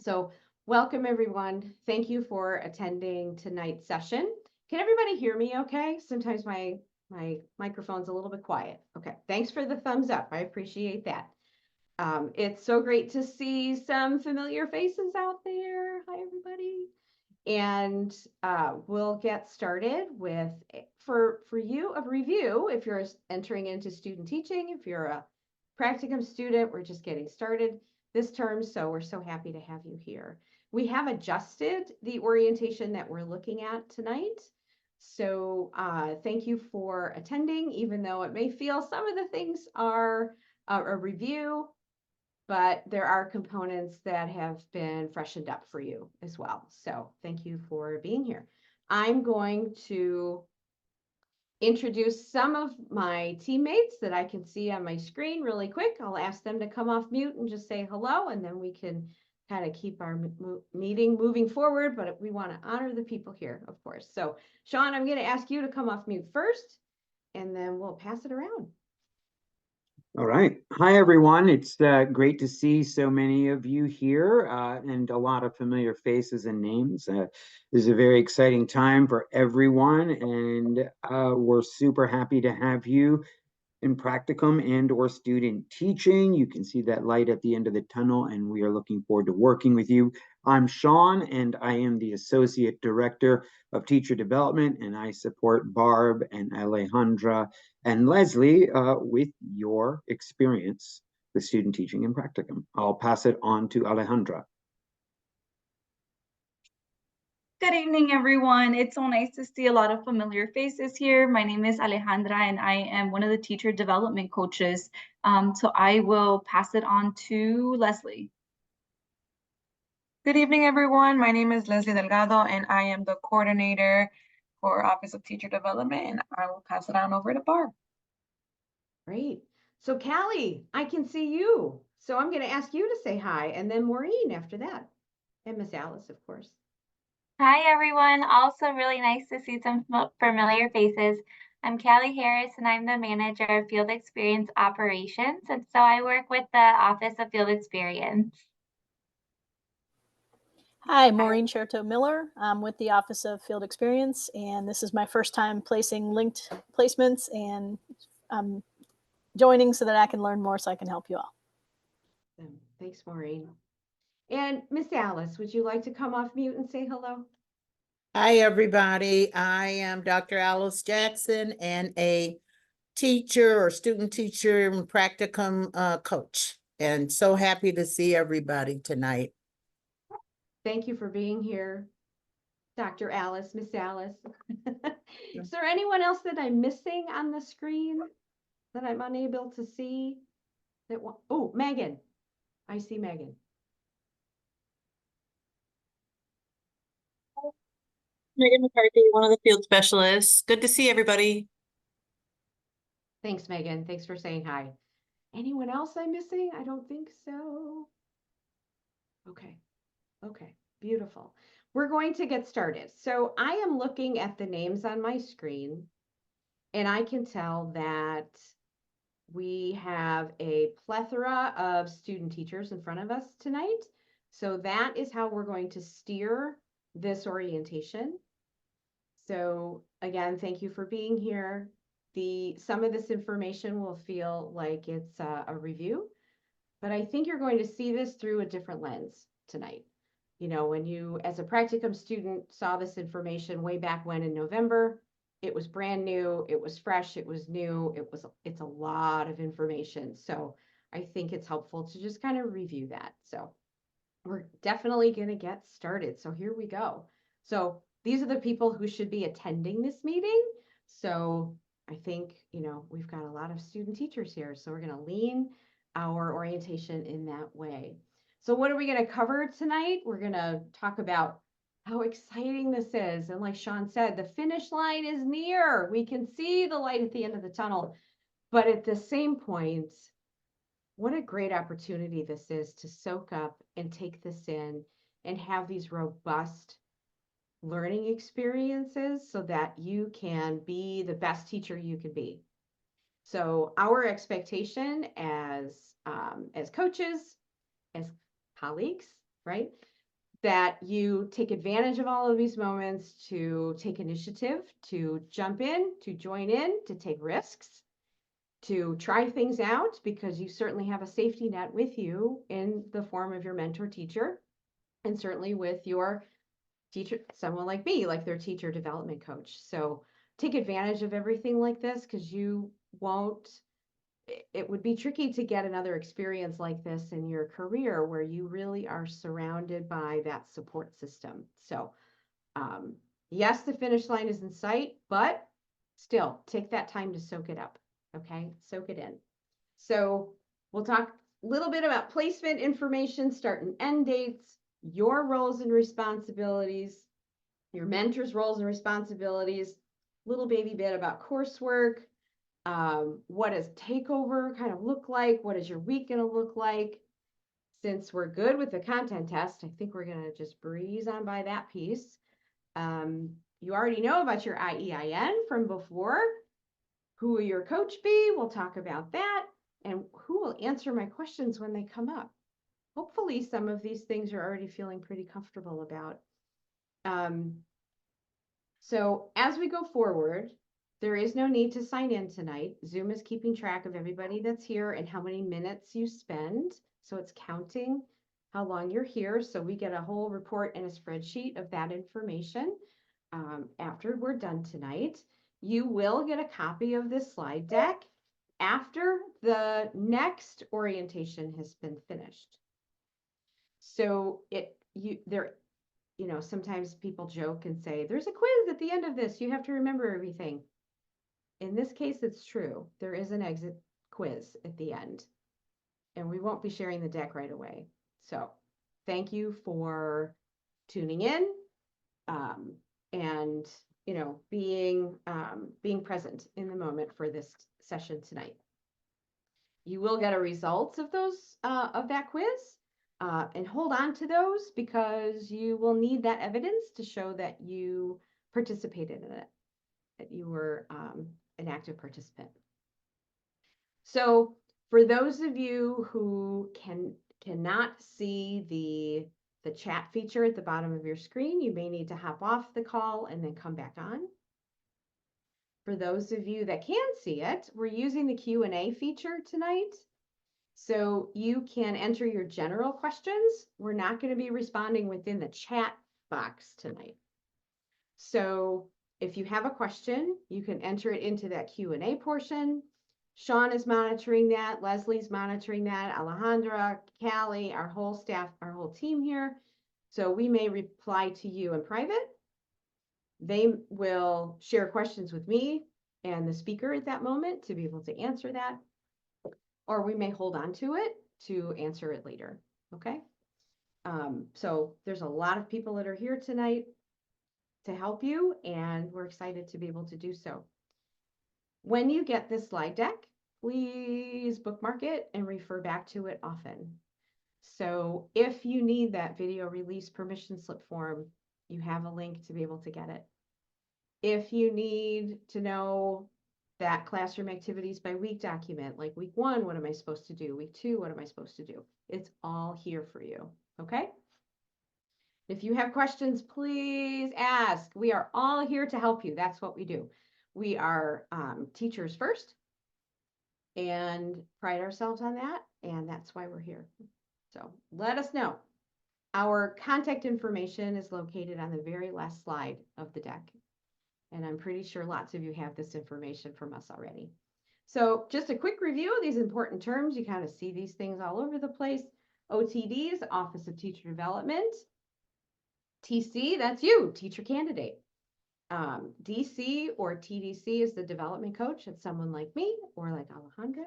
So welcome everyone. Thank you for attending tonight's session. Can everybody hear me okay? Sometimes my microphone's a little bit quiet. Okay, thanks for the thumbs up. I appreciate that. It's so great to see some familiar faces out there. Hi, everybody. And we'll get started with, for you, a review. If you're entering into student teaching, if you're a practicum student, we're just getting started this term, so we're so happy to have you here. We have adjusted the orientation that we're looking at tonight. So thank you for attending, even though it may feel some of the things are a review, but there are components that have been freshened up for you as well. So thank you for being here. I'm going to introduce some of my teammates that I can see on my screen really quick. I'll ask them to come off mute and just say hello, and then we can kind of keep our meeting moving forward, but we want to honor the people here, of course. So Sean, I'm going to ask you to come off mute first, and then we'll pass it around. All right. Hi, everyone. It's great to see so many of you here and a lot of familiar faces and names. This is a very exciting time for everyone, and we're super happy to have you in practicum and or student teaching. You can see that light at the end of the tunnel, and we are looking forward to working with you. I'm Sean, and I am the Associate Director of Teacher Development, and I support Barb and Alejandra and Leslie with your experience with student teaching and practicum. I'll pass it on to Alejandra. Good evening, everyone. It's so nice to see a lot of familiar faces here. My name is Alejandra, and I am one of the teacher development coaches. So I will pass it on to Leslie. Good evening, everyone. My name is Leslie Delgado, and I am the coordinator for Office of Teacher Development, and I will pass it on over to Barb. Great. So Callie, I can see you. So I'm going to ask you to say hi, and then Maureen after that, and Miss Alice, of course. Hi, everyone. Also really nice to see some familiar faces. I'm Callie Harris, and I'm the manager of Field Experience Operations. And so I work with the Office of Field Experience. Hi, Maureen Cherto Miller. I'm with the Office of Field Experience, and this is my first time placing linked placements, and I'm joining so that I can learn more so I can help you all. Thanks, Maureen. And Miss Alice, would you like to come off mute and say hello? Hi, everybody. I am Dr. Alice Jackson and a teacher or student teacher and practicum coach. And so happy to see everybody tonight. Thank you for being here, Dr. Alice, Miss Alice. Is there anyone else that I'm missing on the screen that I'm unable to see? Oh, Megan. I see Megan. Megan McCarthy, one of the field specialists. Good to see everybody. Thanks, Megan. Thanks for saying hi. Anyone else I'm missing? I don't think so. Okay. Okay, beautiful. We're going to get started. So I am looking at the names on my screen, and I can tell that we have a plethora of student teachers in front of us tonight. So that is how we're going to steer this orientation. So again, thank you for being here. Some of this information will feel like it's a review, but I think you're going to see this through a different lens tonight. You know, when you, as a practicum student, saw this information way back when in November, it was brand new, it was fresh, it was new, it's a lot of information. So I think it's helpful to just kind of review that. So we're definitely going to get started. So here we go. So these are the people who should be attending this meeting. So I think, you know, we've got a lot of student teachers here. So we're going to lean our orientation in that way. So what are we going to cover tonight? We're going to talk about how exciting this is. And like Sean said, the finish line is near. We can see the light at the end of the tunnel. But at the same point, what a great opportunity this is to soak up and take this in and have these robust learning experiences so that you can be the best teacher you can be. So our expectation as coaches, as colleagues, right? that you take advantage of all of these moments to take initiative, to jump in, to join in, to take risks, to try things out, because you certainly have a safety net with you in the form of your mentor teacher, and certainly with your teacher, someone like me, like their teacher development coach. So take advantage of everything like this, because you won't, it would be tricky to get another experience like this in your career where you really are surrounded by that support system. So yes, the finish line is in sight, but still take that time to soak it up. Okay, soak it in. So we'll talk a little bit about placement information, start and end dates, your roles and responsibilities, your mentor's roles and responsibilities, little baby bit about coursework. What does takeover kind of look like? What is your week going to look like? Since we're good with the content test, I think we're going to just breeze on by that piece. You already know about your IEIN from before. Who will your coach be? We'll talk about that. And who will answer my questions when they come up? Hopefully some of these things you're already feeling pretty comfortable about. So as we go forward, there is no need to sign in tonight. Zoom is keeping track of everybody that's here and how many minutes you spend. So it's counting how long you're here. So we get a whole report and a spreadsheet of that information after we're done tonight. You will get a copy of this slide deck after the next orientation has been finished. So sometimes people joke and say, there's a quiz at the end of this. You have to remember everything. In this case, it's true. There is an exit quiz at the end, and we won't be sharing the deck right away. So thank you for tuning in and being present in the moment for this session tonight. You will get a results of that quiz. And hold on to those, because you will need that evidence to show that you participated in it, that you were an active participant. So for those of you who cannot see the chat feature at the bottom of your screen, you may need to hop off the call and then come back on. For those of you that can see it, we're using the Q&A feature tonight. So you can enter your general questions. We're not going to be responding within the chat box tonight. So if you have a question, you can enter it into that Q&A portion. Sean is monitoring that. Leslie's monitoring that. Alejandra, Callie, our whole staff, our whole team here. So we may reply to you in private. They will share questions with me and the speaker at that moment to be able to answer that. Or we may hold on to it to answer it later, okay? So there's a lot of people that are here tonight to help you, and we're excited to be able to do so. When you get this slide deck, please bookmark it and refer back to it often. So if you need that video release permission slip form, you have a link to be able to get it. If you need to know that classroom activities by week document, like week 1, what am I supposed to do? Week 2, what am I supposed to do? It's all here for you, okay? If you have questions, please ask. We are all here to help you. That's what we do. We are teachers first and pride ourselves on that, and that's why we're here. So let us know. Our contact information is located on the very last slide of the deck. And I'm pretty sure lots of you have this information from us already. So just a quick review of these important terms. You kind of see these things all over the place. OTDs, Office of Teacher Development. TC, that's you, teacher candidate. DC or TDC is the development coach. It's someone like me or like Alejandra.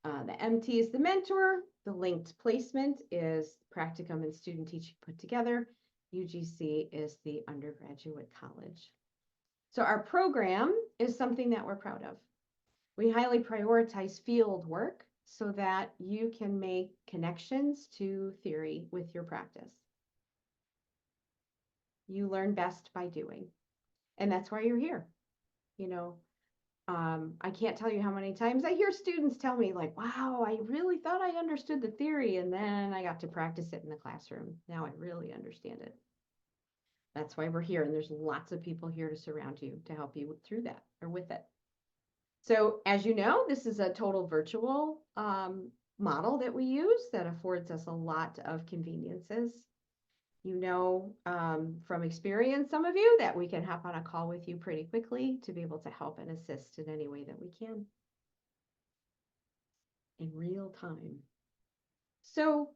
The MT is the mentor. The linked placement is Practicum and student teaching put together. UGC is the undergraduate college. So our program is something that we're proud of. We highly prioritize field work so that you can make connections to theory with your practice. You learn best by doing, and that's why you're here. I can't tell you how many times I hear students tell me like, wow, I really thought I understood the theory and then I got to practice it in the classroom. Now I really understand it. That's why we're here. And there's lots of people here to surround you to help you through that or with it. So as you know, this is a total virtual model that we use that affords us a lot of conveniences. You know from experience, some of you, that we can hop on a call with you pretty quickly to be able to help and assist in any way that we can in real time. So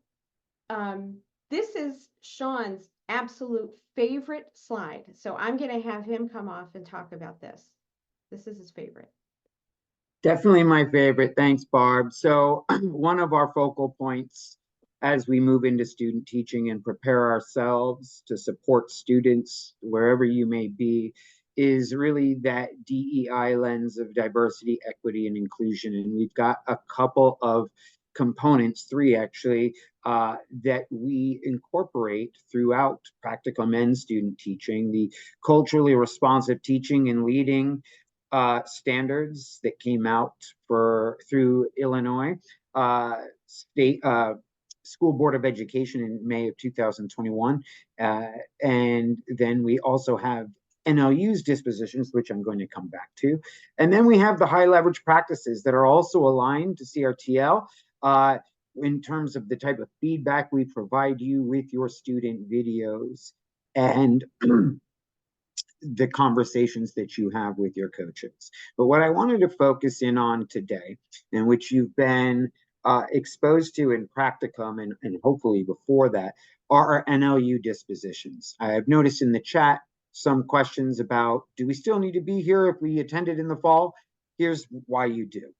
this is Sean's absolute favorite slide. So I'm going to have him come off and talk about this. This is his favorite. Definitely my favorite. Thanks, Barb. So one of our focal points as we move into student teaching and prepare ourselves to support students wherever you may be is really that DEI lens of diversity, equity, and inclusion. And we've got a couple of components, three actually, that we incorporate throughout Practicum and student teaching: the culturally responsive teaching and leading standards that came out through Illinois State School Board of Education in May of 2021. And then we also have NLU's dispositions, which I'm going to come back to. And then we have the high leverage practices that are also aligned to CRTL in terms of the type of feedback we provide you with your student videos and the conversations that you have with your coaches. But what I wanted to focus in on today, and which you've been exposed to in Practicum and hopefully before that, are our NLU dispositions. I've noticed in the chat some questions about, do we still need to be here if we attended in the fall? Here's why you do.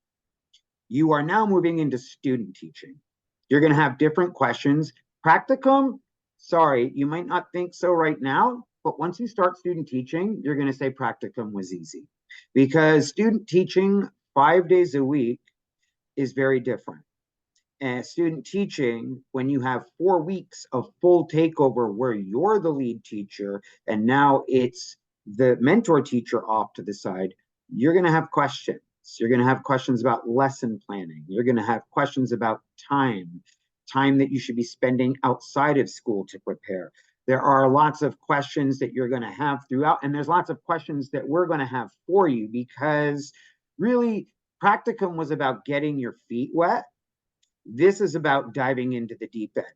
You are now moving into student teaching. You're going to have different questions. Practicum, sorry, you might not think so right now, but once you start student teaching, you're going to say practicum was easy, because student teaching 5 days a week is very different. And student teaching, when you have 4 weeks of full takeover where you're the lead teacher and now it's the mentor teacher off to the side, you're going to have questions. You're going to have questions about lesson planning. You're going to have questions about time that you should be spending outside of school to prepare. There are lots of questions that you're going to have throughout, and there's lots of questions that we're going to have for you, because really practicum was about getting your feet wet. This is about diving into the deep end.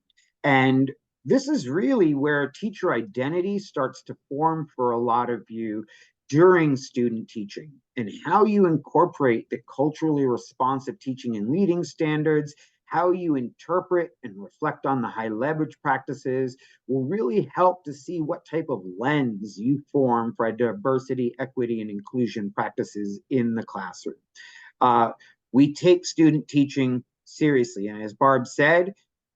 And this is really where teacher identity starts to form for a lot of you during student teaching, and how you incorporate the culturally responsive teaching and leading standards, how you interpret and reflect on the high leverage practices will really help to see what type of lens you form for diversity, equity, and inclusion practices in the classroom. We take student teaching seriously. And as Barb said,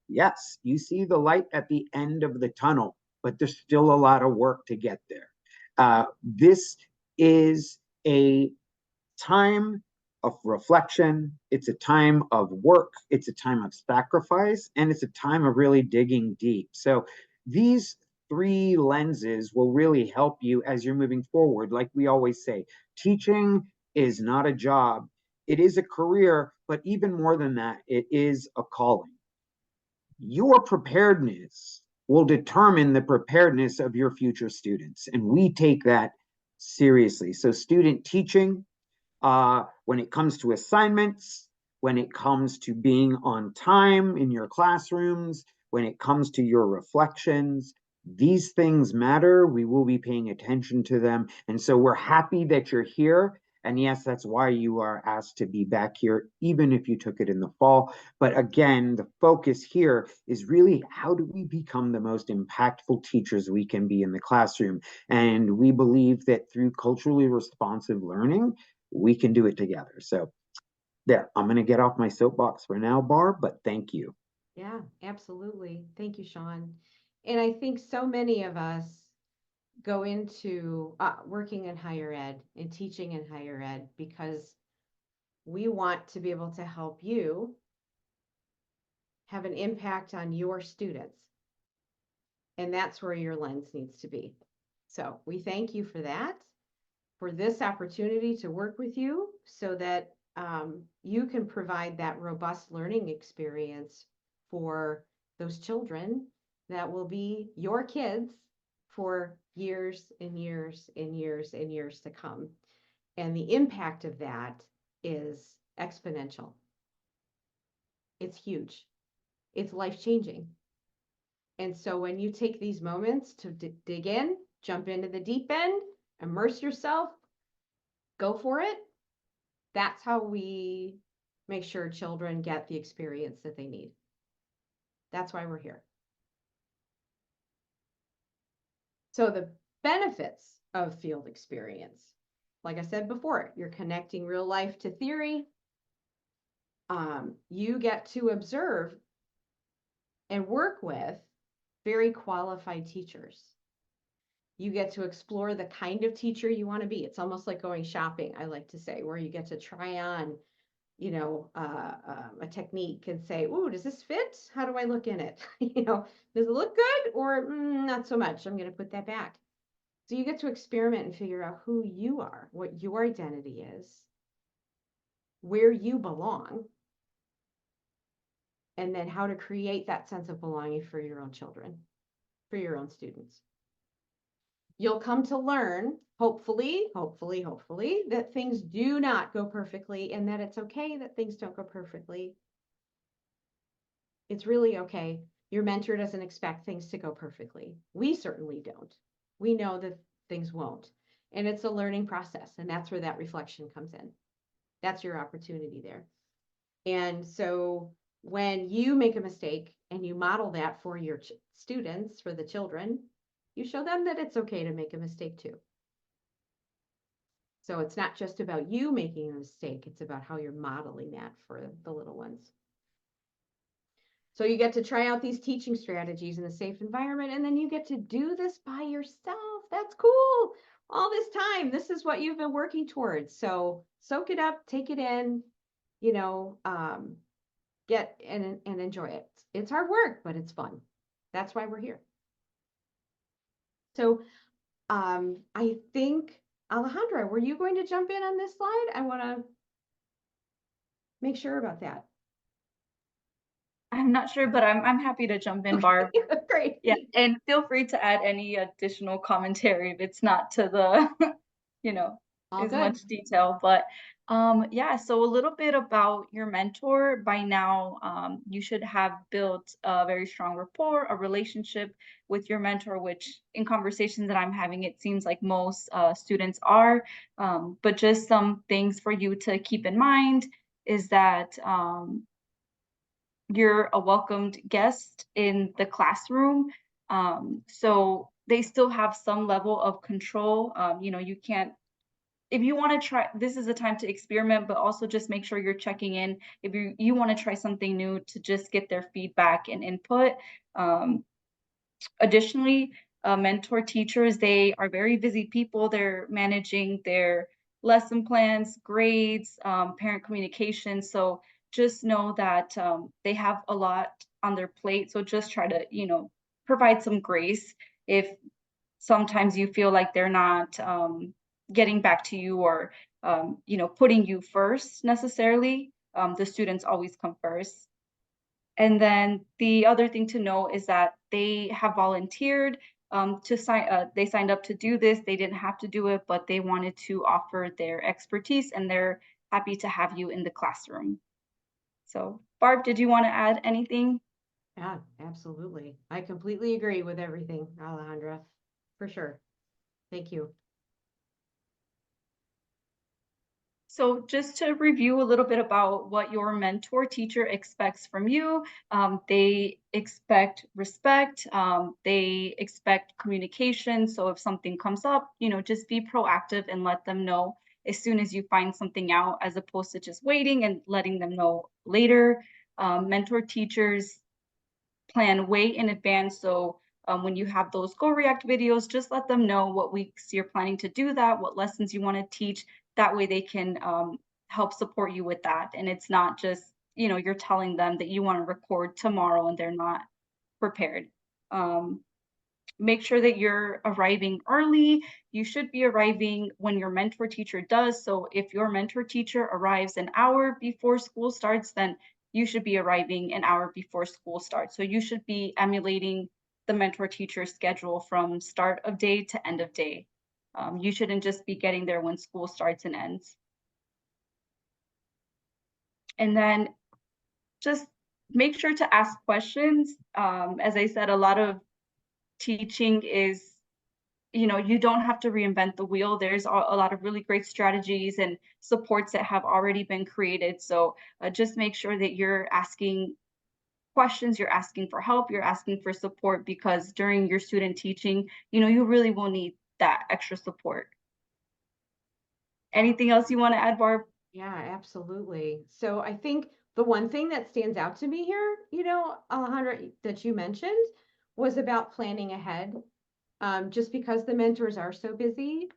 yes, you see the light at the end of the tunnel, but there's still a lot of work to get there. This is a time of reflection. It's a time of work. It's a time of sacrifice, and it's a time of really digging deep. So these three lenses will really help you as you're moving forward. Like we always say, teaching is not a job. It is a career, but even more than that, it is a calling. Your preparedness will determine the preparedness of your future students, and we take that seriously. So student teaching, when it comes to assignments, when it comes to being on time in your classrooms, when it comes to your reflections, these things matter. We will be paying attention to them. And so we're happy that you're here. And yes, that's why you are asked to be back here, even if you took it in the fall. But again, the focus here is really, how do we become the most impactful teachers we can be in the classroom? And we believe that through culturally responsive learning, we can do it together. So there, I'm going to get off my soapbox for now, Barb, but thank you. Yeah, absolutely. Thank you, Sean. And I think so many of us go into working in higher ed and teaching in higher ed because we want to be able to help you have an impact on your students. And that's where your lens needs to be. So we thank you for that. for this opportunity to work with you so that you can provide that robust learning experience for those children that will be your kids for years and years and years and years to come. And the impact of that is exponential. It's huge. It's life-changing. And so when you take these moments to dig in, jump into the deep end, immerse yourself, go for it. That's how we make sure children get the experience that they need. That's why we're here. So the benefits of field experience, like I said before, you're connecting real life to theory. You get to observe and work with very qualified teachers. You get to explore the kind of teacher you want to be. It's almost like going shopping, I like to say, where you get to try on, you know, a technique and say, "Ooh, does this fit? How do I look in it? You know, does it look good or not so much? I'm going to put that back." So you get to experiment and figure out who you are, what your identity is, where you belong, and then how to create that sense of belonging for your own children, for your own students. You'll come to learn, hopefully, that things do not go perfectly and that it's okay that things don't go perfectly. It's really okay. Your mentor doesn't expect things to go perfectly. We certainly don't. We know that things won't. And it's a learning process. And that's where that reflection comes in. That's your opportunity there. And so when you make a mistake and you model that for your students, for the children, you show them that it's okay to make a mistake too. So it's not just about you making a mistake, it's about how you're modeling that for the little ones. So you get to try out these teaching strategies in a safe environment, and then you get to do this by yourself. That's cool. All this time, this is what you've been working towards. So soak it up, take it in, you know, get and enjoy it. It's hard work, but it's fun. That's why we're here. So I think, Alejandra, were you going to jump in on this slide? I want to make sure about that. I'm not sure, but I'm happy to jump in, Barb. Great. Yeah, and feel free to add any additional commentary if it's not to the, you know, All as good. much detail. But yeah, so a little bit about your mentor. By now, you should have built a very strong rapport, a relationship with your mentor, which in conversations that I'm having, it seems like most students are. But just some things for you to keep in mind is that you're a welcomed guest in the classroom. So they still have some level of control. You know, you can't, if you want to try, this is a time to experiment, but also just make sure you're checking in. If you want to try something new, to just get their feedback and input. Additionally, mentor teachers, they are very busy people. They're managing their lesson plans, grades, parent communication. So just know that they have a lot on their plate. So just try to, you know, provide some grace if sometimes you feel like they're not getting back to you or, you know, putting you first necessarily. The students always come first. And then the other thing to know is that they have volunteered to sign, they signed up to do this. They didn't have to do it, but they wanted to offer their expertise and they're happy to have you in the classroom. So Barb, did you want to add anything? Yeah, absolutely. I completely agree with everything, Alejandra, for sure. Thank you. So just to review a little bit about what your mentor teacher expects from you, they expect respect, they expect communication. So if something comes up, you know, just be proactive and let them know as soon as you find something out, as opposed to just waiting and letting them know later. Mentor teachers plan way in advance. So when you have those Go React videos, just let them know what weeks you're planning to do that, what lessons you want to teach. That way they can help support you with that. And it's not just, you know, you're telling them that you want to record tomorrow and they're not prepared. make sure that you're arriving early. You should be arriving when your mentor teacher does. So if your mentor teacher arrives an hour before school starts, then you should be arriving an hour before school starts. So you should be emulating the mentor teacher schedule from start of day to end of day. You shouldn't just be getting there when school starts and ends. And then just make sure to ask questions. As I said, a lot of teaching is, you don't have to reinvent the wheel. There's a lot of really great strategies and supports that have already been created. So just make sure that you're asking questions, you're asking for help, you're asking for support, because during your student teaching, you really will need that extra support. Anything else you want to add, Barb? Yeah, absolutely. So I think the one thing that stands out to me here, Alejandra, that you mentioned was about planning ahead. Just because the mentors are so busy,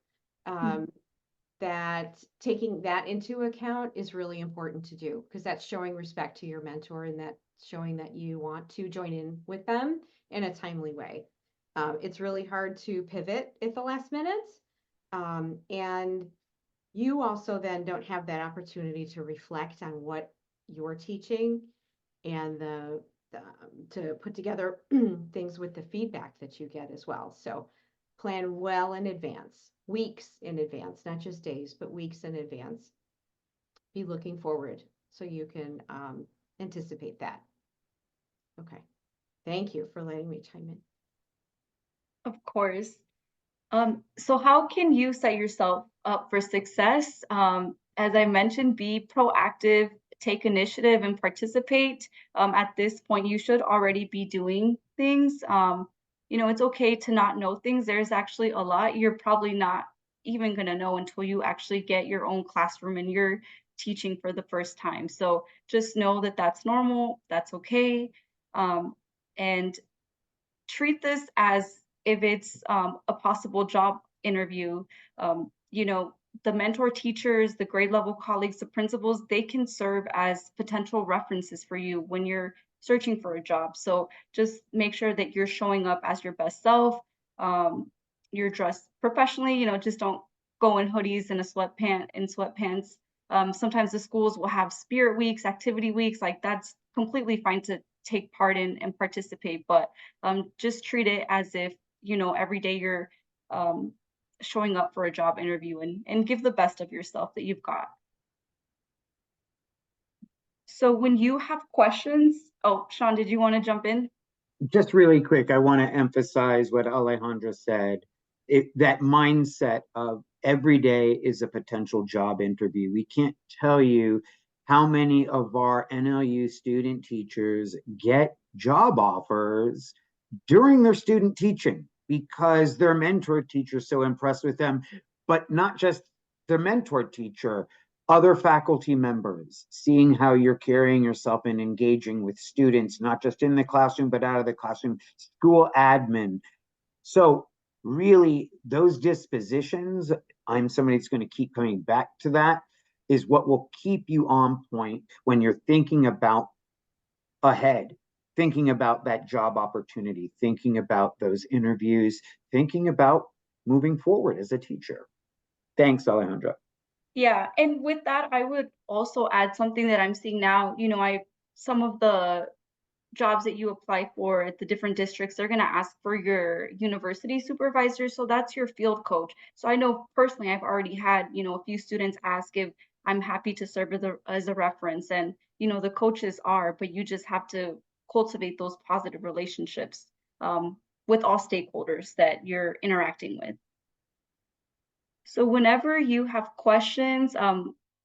that taking that into account is really important to do, because that's showing respect to your mentor and that showing that you want to join in with them in a timely way. It's really hard to pivot at the last minute. And you also then don't have that opportunity to reflect on what you're teaching and to put together things with the feedback that you get as well. So plan well in advance, weeks in advance, not just days, but weeks in advance. Be looking forward so you can anticipate that. Okay. Thank you for letting me chime in. Of course. So how can you set yourself up for success? As I mentioned, be proactive, take initiative, and participate. At this point, you should already be doing things. It's okay to not know things. There's actually a lot you're probably not even going to know until you actually get your own classroom and you're teaching for the first time. So just know that that's normal, that's okay. And treat this as if it's a possible job interview. The mentor teachers, the grade level colleagues, the principals, they can serve as potential references for you when you're searching for a job. So just make sure that you're showing up as your best self. You're dressed professionally, just don't go in hoodies and sweatpants. Sometimes the schools will have spirit weeks, activity weeks, like that's completely fine to take part in and participate, but just treat it as if, every day you're showing up for a job interview, and give the best of yourself that you've got. So when you have questions, oh, Sean, did you want to jump in? Just really quick, I want to emphasize what Alejandra said. That mindset of every day is a potential job interview. We can't tell you how many of our NLU student teachers get job offers during their student teaching because their mentor teacher is so impressed with them, but not just their mentor teacher, other faculty members, seeing how you're carrying yourself and engaging with students, not just in the classroom, but out of the classroom, school admin. So really those dispositions, I'm somebody that's going to keep coming back to that, is what will keep you on point when you're thinking about ahead, thinking about that job opportunity, thinking about those interviews, thinking about moving forward as a teacher. Thanks, Alejandra. Yeah, and with that, I would also add something that I'm seeing now. Some of the jobs that you apply for at the different districts, they're going to ask for your university supervisor. So that's your field coach. So I know personally, I've already had, a few students ask if I'm happy to serve as a reference. And, the coaches are, but you just have to cultivate those positive relationships with all stakeholders that you're interacting with. So whenever you have questions,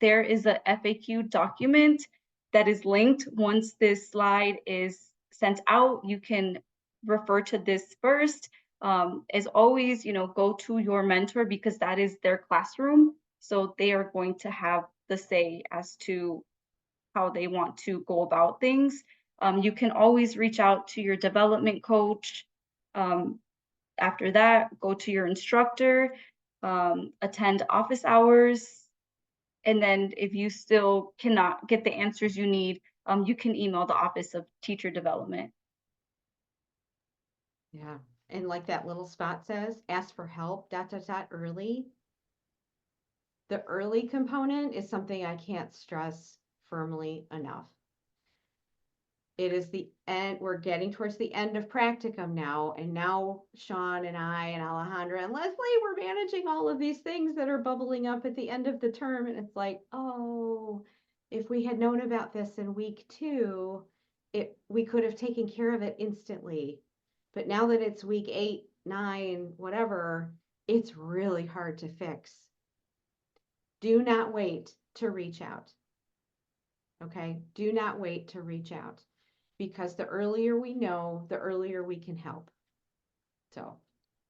there is a FAQ document that is linked. Once this slide is sent out, you can refer to this first. As always, go to your mentor because that is their classroom. So they are going to have the say as to how they want to go about things. You can always reach out to your development coach. After that, go to your instructor, attend office hours. And then if you still cannot get the answers you need, you can email the Office of Teacher Development. Yeah, and like that little spot says, ask for help, early. The early component is something I can't stress firmly enough. It is the end, we're getting towards the end of practicum now, and now Sean and I and Alejandra and Leslie, we're managing all of these things that are bubbling up at the end of the term, and it's like, oh, if we had known about this in week 2, we could have taken care of it instantly. But now that it's week 8, 9, whatever, it's really hard to fix. Do not wait to reach out. Okay, do not wait to reach out, because the earlier we know, the earlier we can help. So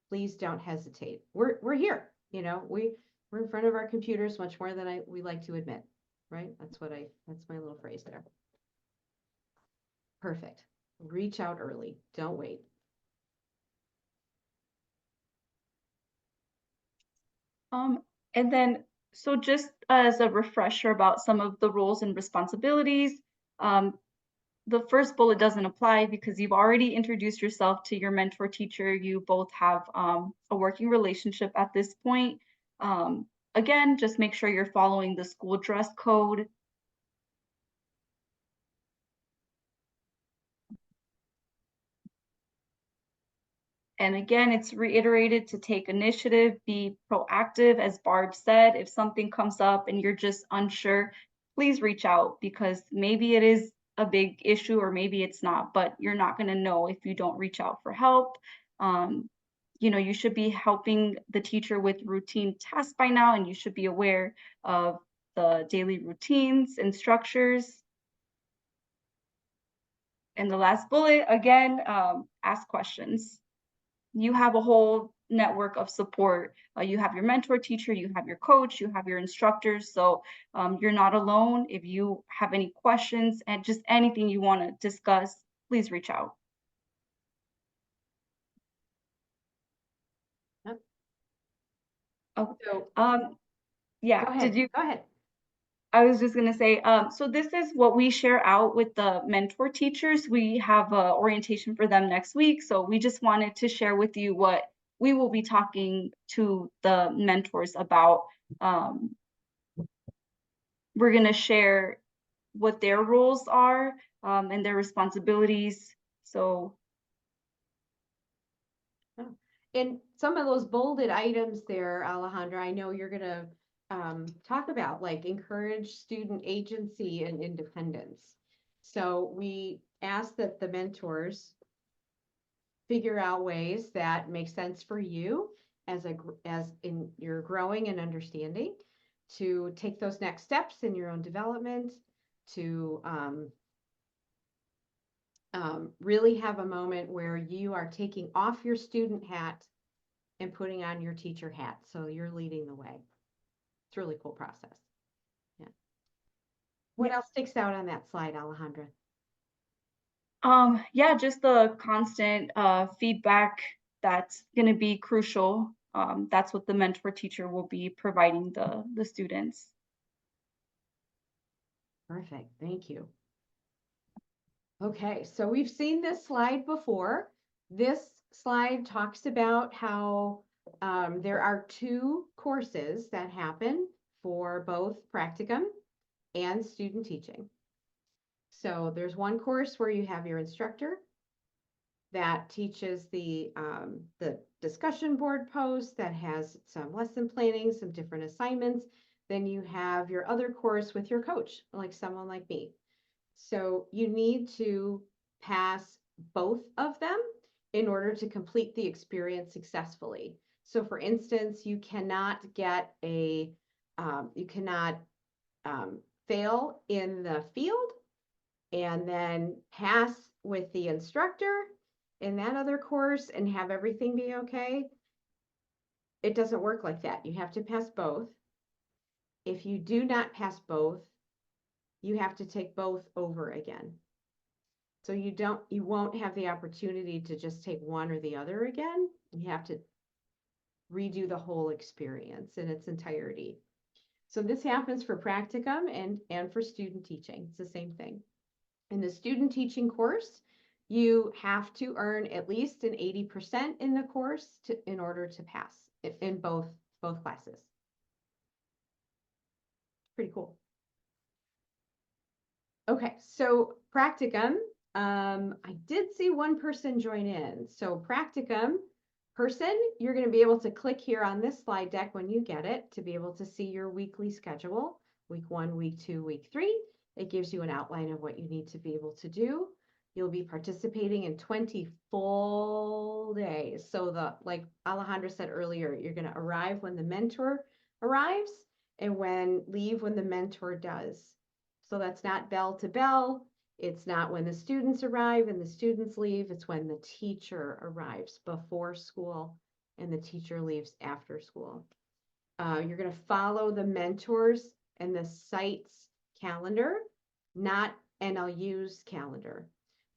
please don't hesitate. We're here, you know, we're in front of our computers much more than we like to admit, right? That's my little phrase there. Perfect. Reach out early. Don't wait. And then, so just as a refresher about some of the roles and responsibilities, the first bullet doesn't apply because you've already introduced yourself to your mentor teacher. You both have a working relationship at this point. Again, just make sure you're following the school dress code. And again, it's reiterated to take initiative, be proactive, as Barb said. If something comes up and you're just unsure, please reach out, because maybe it is a big issue or maybe it's not, but you're not going to know if you don't reach out for help. You know, you should be helping the teacher with routine tasks by now, and you should be aware of the daily routines and structures. And the last bullet, again, ask questions. You have a whole network of support. You have your mentor teacher, you have your coach, you have your instructors. So you're not alone. If you have any questions and just anything you want to discuss, please reach out. Yep. Oh, So yeah. go ahead. Go ahead. I was just going to say, so this is what we share out with the mentor teachers. We have an orientation for them next week. So we just wanted to share with you what we will be talking to the mentors about. We're going to share what their roles are and their responsibilities. So. And some of those bolded items there, Alejandra, I know you're going to talk about, like encourage student agency and independence. So we ask that the mentors figure out ways that make sense for you as in your growing and understanding, to take those next steps in your own development, to really have a moment where you are taking off your student hat and putting on your teacher hat. So you're leading the way. It's a really cool process. Yeah. What else sticks out on that slide, Alejandra? Yeah, just the constant feedback that's going to be crucial. That's what the mentor teacher will be providing the students. Perfect. Thank you. Okay, so we've seen this slide before. This slide talks about how there are 2 courses that happen for both practicum and student teaching. So there's one course where you have your instructor that teaches the discussion board post, that has some lesson planning, some different assignments. Then you have your other course with your coach, like someone like me. So you need to pass both of them in order to complete the experience successfully. So for instance, you cannot get fail in the field and then pass with the instructor in that other course and have everything be okay. It doesn't work like that. You have to pass both. If you do not pass both, you have to take both over again. So you won't have the opportunity to just take one or the other again. You have to redo the whole experience in its entirety. So this happens for practicum and for student teaching. It's the same thing. In the student teaching course, You have to earn at least an 80% in the course in order to pass in both classes. Pretty cool. Okay, so Practicum, I did see one person join in. So Practicum person, you're going to be able to click here on this slide deck when you get it to be able to see your weekly schedule, week 1, week 2, week 3. It gives you an outline of what you need to be able to do. You'll be participating in 20 full days. So like Alejandra said earlier, you're going to arrive when the mentor arrives and leave when the mentor does. So that's not bell to bell. It's not when the students arrive and the students leave. It's when the teacher arrives before school and the teacher leaves after school. You're going to follow the mentors and the site's calendar, not NLU's calendar.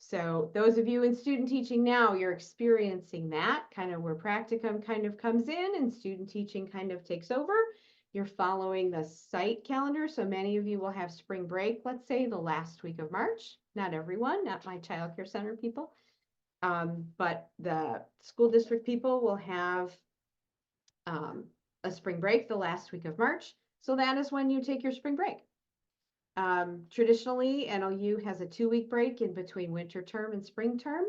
So those of you in student teaching now, you're experiencing that kind of where Practicum kind of comes in and student teaching kind of takes over. You're following the site calendar. So many of you will have spring break, let's say the last week of March. Not everyone, not my child care center people. But the school district people will have a spring break the last week of March. So that is when you take your spring break. Traditionally, NLU has a 2-week break in between winter term and spring term,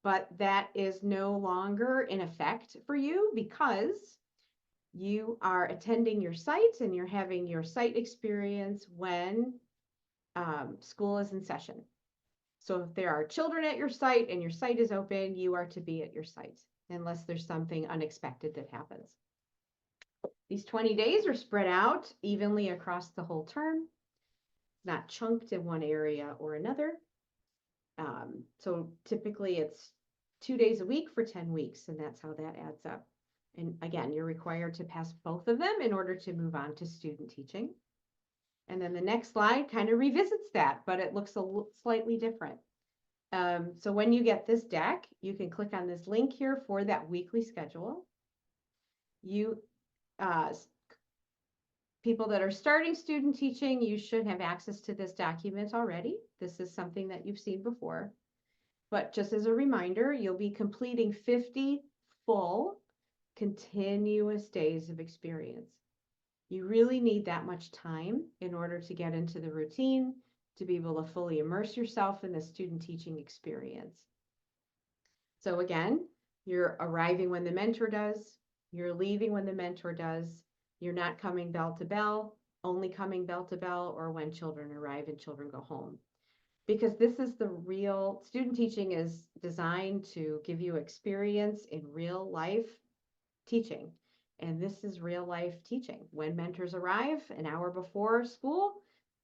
but that is no longer in effect for you because you are attending your site and you're having your site experience when school is in session. So if there are children at your site and your site is open, you are to be at your site unless there's something unexpected that happens. These 20 days are spread out evenly across the whole term, not chunked in one area or another. So typically it's 2 days a week for 10 weeks, and that's how that adds up. And again, you're required to pass both of them in order to move on to student teaching. And then the next slide kind of revisits that, but it looks slightly different. So when you get this deck, you can click on this link here for that weekly schedule. People that are starting student teaching, you should have access to this document already. This is something that you've seen before. But just as a reminder, you'll be completing 50 full continuous days of experience. You really need that much time in order to get into the routine, to be able to fully immerse yourself in the student teaching experience. So again, you're arriving when the mentor does, you're leaving when the mentor does, you're not coming bell to bell, only coming bell to bell, or when children arrive and children go home. Because this is the real, student teaching is designed to give you experience in real life teaching. And this is real life teaching. When mentors arrive an hour before school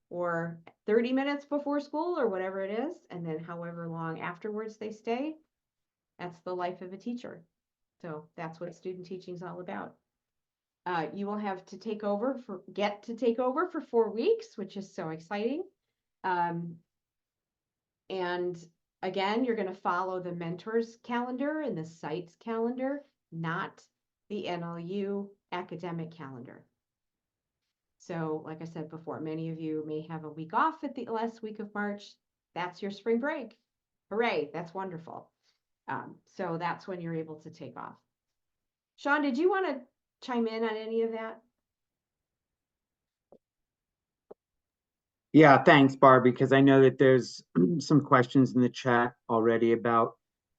or 30 minutes before school or whatever it is, and then however long afterwards they stay, that's the life of a teacher. So that's what student teaching is all about. You will have to take over for 4 weeks, which is so exciting. And again, you're going to follow the mentor's calendar and the site's calendar, not the NLU academic calendar. So like I said before, many of you may have a week off at the last week of March. That's your spring break. Hooray, that's wonderful. So that's when you're able to take off. Sean, did you want to chime in on any of that? Yeah, thanks, Barb, because I know that there's some questions in the chat already about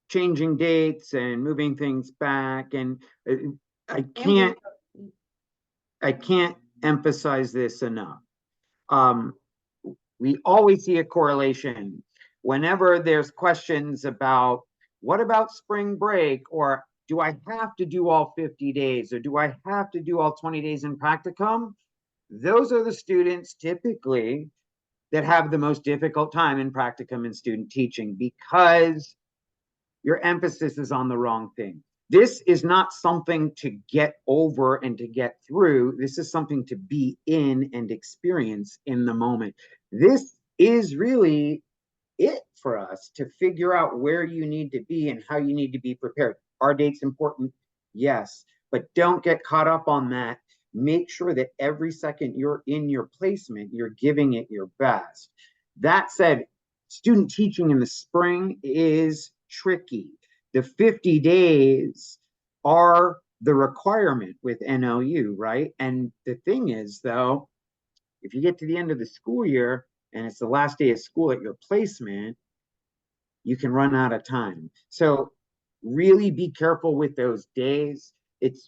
changing dates and moving things back. And I can't emphasize this enough. We always see a correlation whenever there's questions about what about spring break, or do I have to do all 50 days, or do I have to do all 20 days in practicum? Those are the students typically that have the most difficult time in practicum and student teaching because your emphasis is on the wrong thing. This is not something to get over and to get through. This is something to be in and experience in the moment. This is really it for us to figure out where you need to be and how you need to be prepared. Are dates important? Yes, but don't get caught up on that. Make sure that every second you're in your placement, you're giving it your best. That said, student teaching in the spring is tricky. The 50 days are the requirement with NLU, right? And the thing is, though, if you get to the end of the school year and it's the last day of school at your placement, you can run out of time. So really be careful with those days.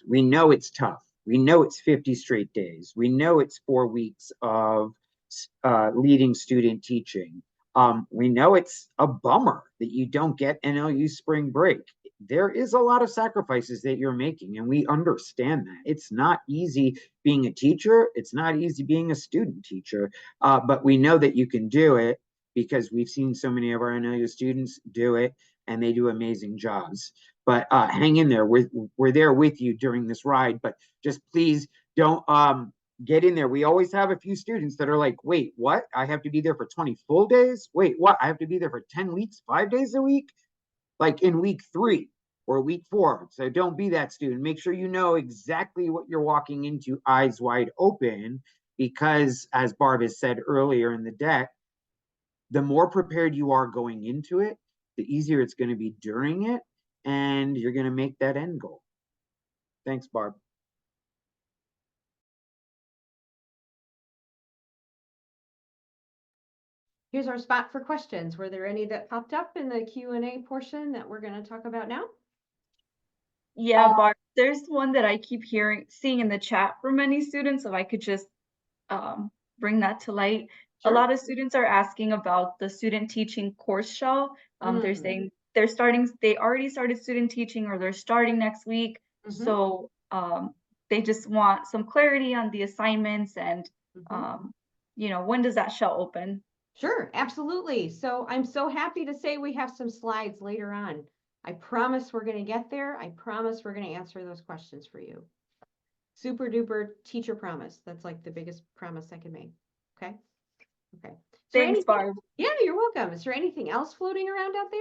We know it's tough. We know it's 50 straight days. We know it's 4 weeks of leading student teaching. We know it's a bummer that you don't get NLU spring break. There is a lot of sacrifices that you're making, and we understand that. It's not easy being a teacher. It's not easy being a student teacher, but we know that you can do it because we've seen so many of our NLU students do it, and they do amazing jobs. But hang in there. We're there with you during this ride, but just please don't get in there. We always have a few students that are like, wait, what? I have to be there for 20 full days? Wait, what? I have to be there for 10 weeks, 5 days a week? Like in week 3 or week 4. So don't be that student. Make sure you know exactly what you're walking into, eyes wide open, because as Barb has said earlier in the deck, the more prepared you are going into it, the easier it's going to be during it, and you're going to make that end goal. Thanks, Barb. Here's our spot for questions. Were there any that popped up in the Q&A portion that we're going to talk about now? Yeah, Barb, there's one that I keep seeing in the chat for many students, if I could just bring that to light. Sure. A lot of students are asking about the student teaching course shell. They're saying they already started student teaching, or they're starting next week. So they just want some clarity on the assignments and when does that shell open? Sure, absolutely. So I'm so happy to say we have some slides later on. I promise we're going to get there. I promise we're going to answer those questions for you. Super duper teacher promise. That's like the biggest promise I can make. Okay. Okay. Thanks, Barb. Yeah, you're welcome. Is there anything else floating around out there?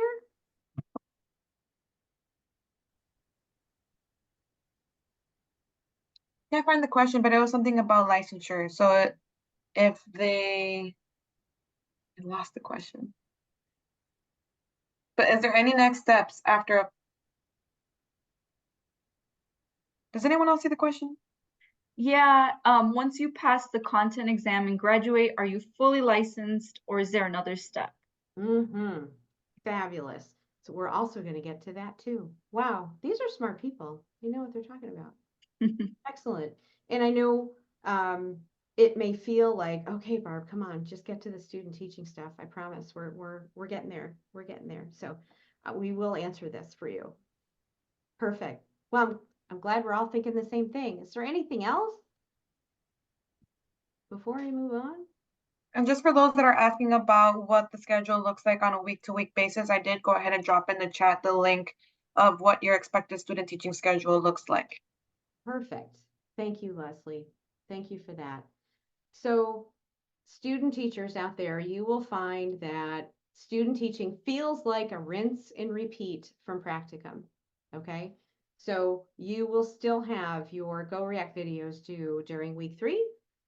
Can't find the question, but it was something about licensure. So if I lost the question. But is there any next steps after does anyone else see the question? Yeah, once you pass the content exam and graduate, are you fully licensed, or is there another step? Fabulous. So we're also going to get to that too. Wow, these are smart people. They know what they're talking about. Excellent. And I know it may feel like, okay, Barb, come on, just get to the student teaching stuff. I promise we're getting there. We're getting there. So we will answer this for you. Perfect. Well, I'm glad we're all thinking the same thing. Is there anything else before I move on? And just for those that are asking about what the schedule looks like on a week-to-week basis, I did go ahead and drop in the chat the link of what your expected student teaching schedule looks like. Perfect. Thank you, Leslie. Thank you for that. So student teachers out there, you will find that student teaching feels like a rinse and repeat from Practicum. Okay. So you will still have your Go React videos due during week 3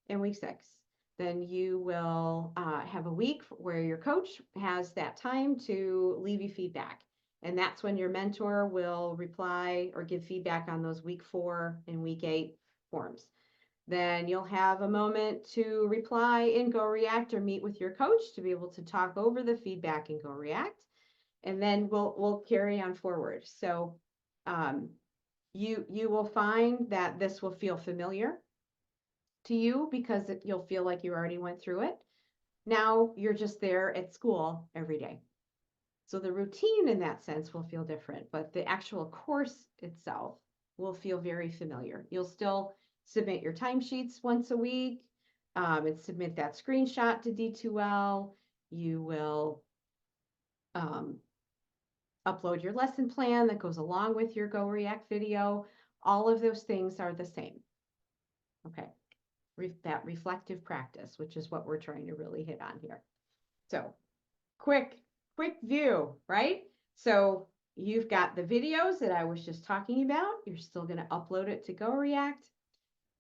and week 6. Then you will have a week where your coach has that time to leave you feedback. And that's when your mentor will reply or give feedback on those week 4 and week 8 forms. Then you'll have a moment to reply in Go React or meet with your coach to be able to talk over the feedback in Go React. And then we'll carry on forward. So you will find that this will feel familiar to you because you'll feel like you already went through it. Now you're just there at school every day. So the routine in that sense will feel different, but the actual course itself will feel very familiar. You'll still submit your timesheets once a week and submit that screenshot to D2L. You will upload your lesson plan that goes along with your Go React video. All of those things are the same. Okay, that reflective practice, which is what we're trying to really hit on here. So quick view, right? So you've got the videos that I was just talking about. You're still going to upload it to Go React.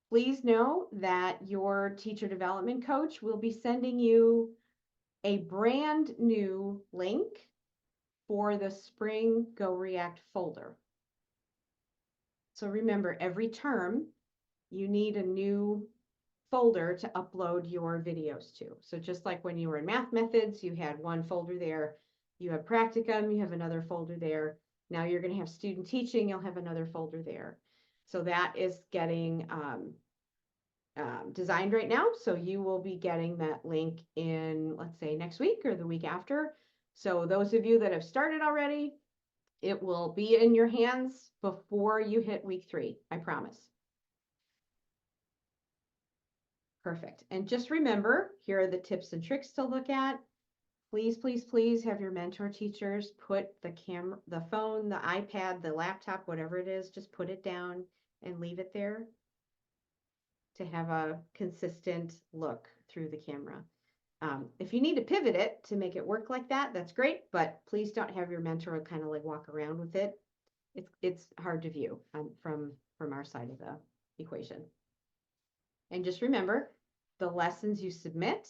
Please know that your teacher development coach will be sending you a brand new link for the Spring Go React folder. So remember, every term, you need a new folder to upload your videos to. So just like when you were in Math Methods, you had one folder there. You have Practicum, you have another folder there. Now you're going to have Student Teaching, you'll have another folder there. So that is getting designed right now. So you will be getting that link in, let's say, next week or the week after. So those of you that have started already, it will be in your hands before you hit week 3, I promise. Perfect. And just remember, here are the tips and tricks to look at. Please, please, please have your mentor teachers put the camera, the phone, the iPad, the laptop, whatever it is, just put it down and leave it there to have a consistent look through the camera. If you need to pivot it to make it work like that, that's great, but please don't have your mentor kind of like walk around with it. It's hard to view from our side of the equation. And just remember, the lessons you submit,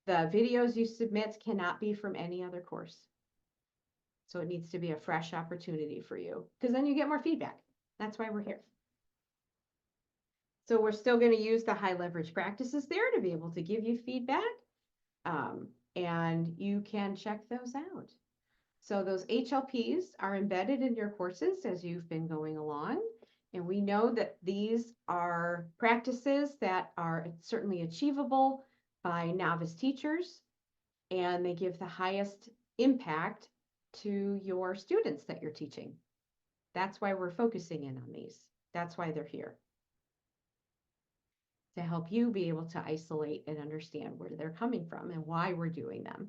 the videos you submit cannot be from any other course. So it needs to be a fresh opportunity for you, because then you get more feedback. That's why we're here. So we're still going to use the high leverage practices there to be able to give you feedback. And you can check those out. So those HLPs are embedded in your courses as you've been going along. And we know that these are practices that are certainly achievable by novice teachers, and they give the highest impact to your students that you're teaching. That's why we're focusing in on these. That's why they're here. To help you be able to isolate and understand where they're coming from and why we're doing them.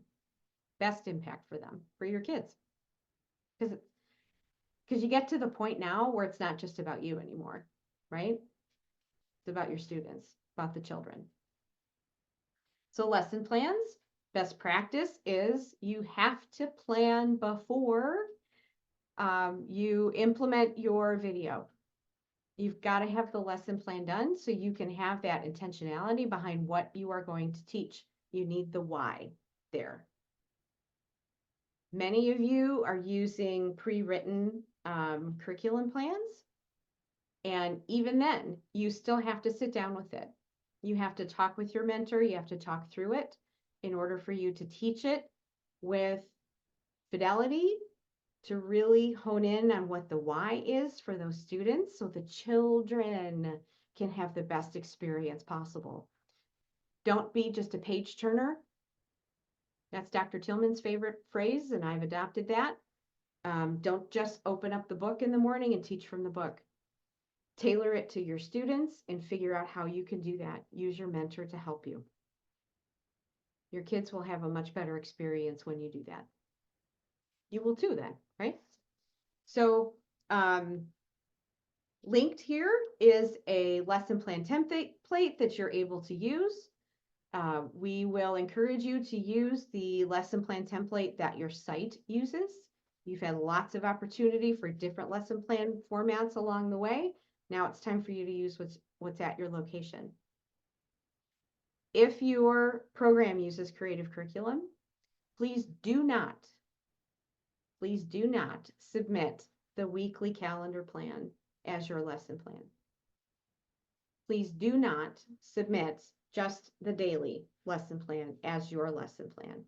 Best impact for them, for your kids. Because you get to the point now where it's not just about you anymore, right? It's about your students, about the children. So lesson plans, best practice is you have to plan before you implement your video. You've got to have the lesson plan done so you can have that intentionality behind what you are going to teach. You need the why there. Many of you are using pre-written curriculum plans. And even then, you still have to sit down with it. You have to talk with your mentor. You have to talk through it in order for you to teach it with fidelity, to really hone in on what the why is for those students so the children can have the best experience possible. Don't be just a page turner. That's Dr. Tillman's favorite phrase, and I've adopted that. Don't just open up the book in the morning and teach from the book. Tailor it to your students and figure out how you can do that. Use your mentor to help you. Your kids will have a much better experience when you do that. You will too then, right? So linked here is a lesson plan template that you're able to use. We will encourage you to use the lesson plan template that your site uses. You've had lots of opportunity for different lesson plan formats along the way. Now it's time for you to use what's at your location. If your program uses Creative Curriculum, please do not submit the weekly calendar plan as your lesson plan. Please do not submit just the daily lesson plan as your lesson plan.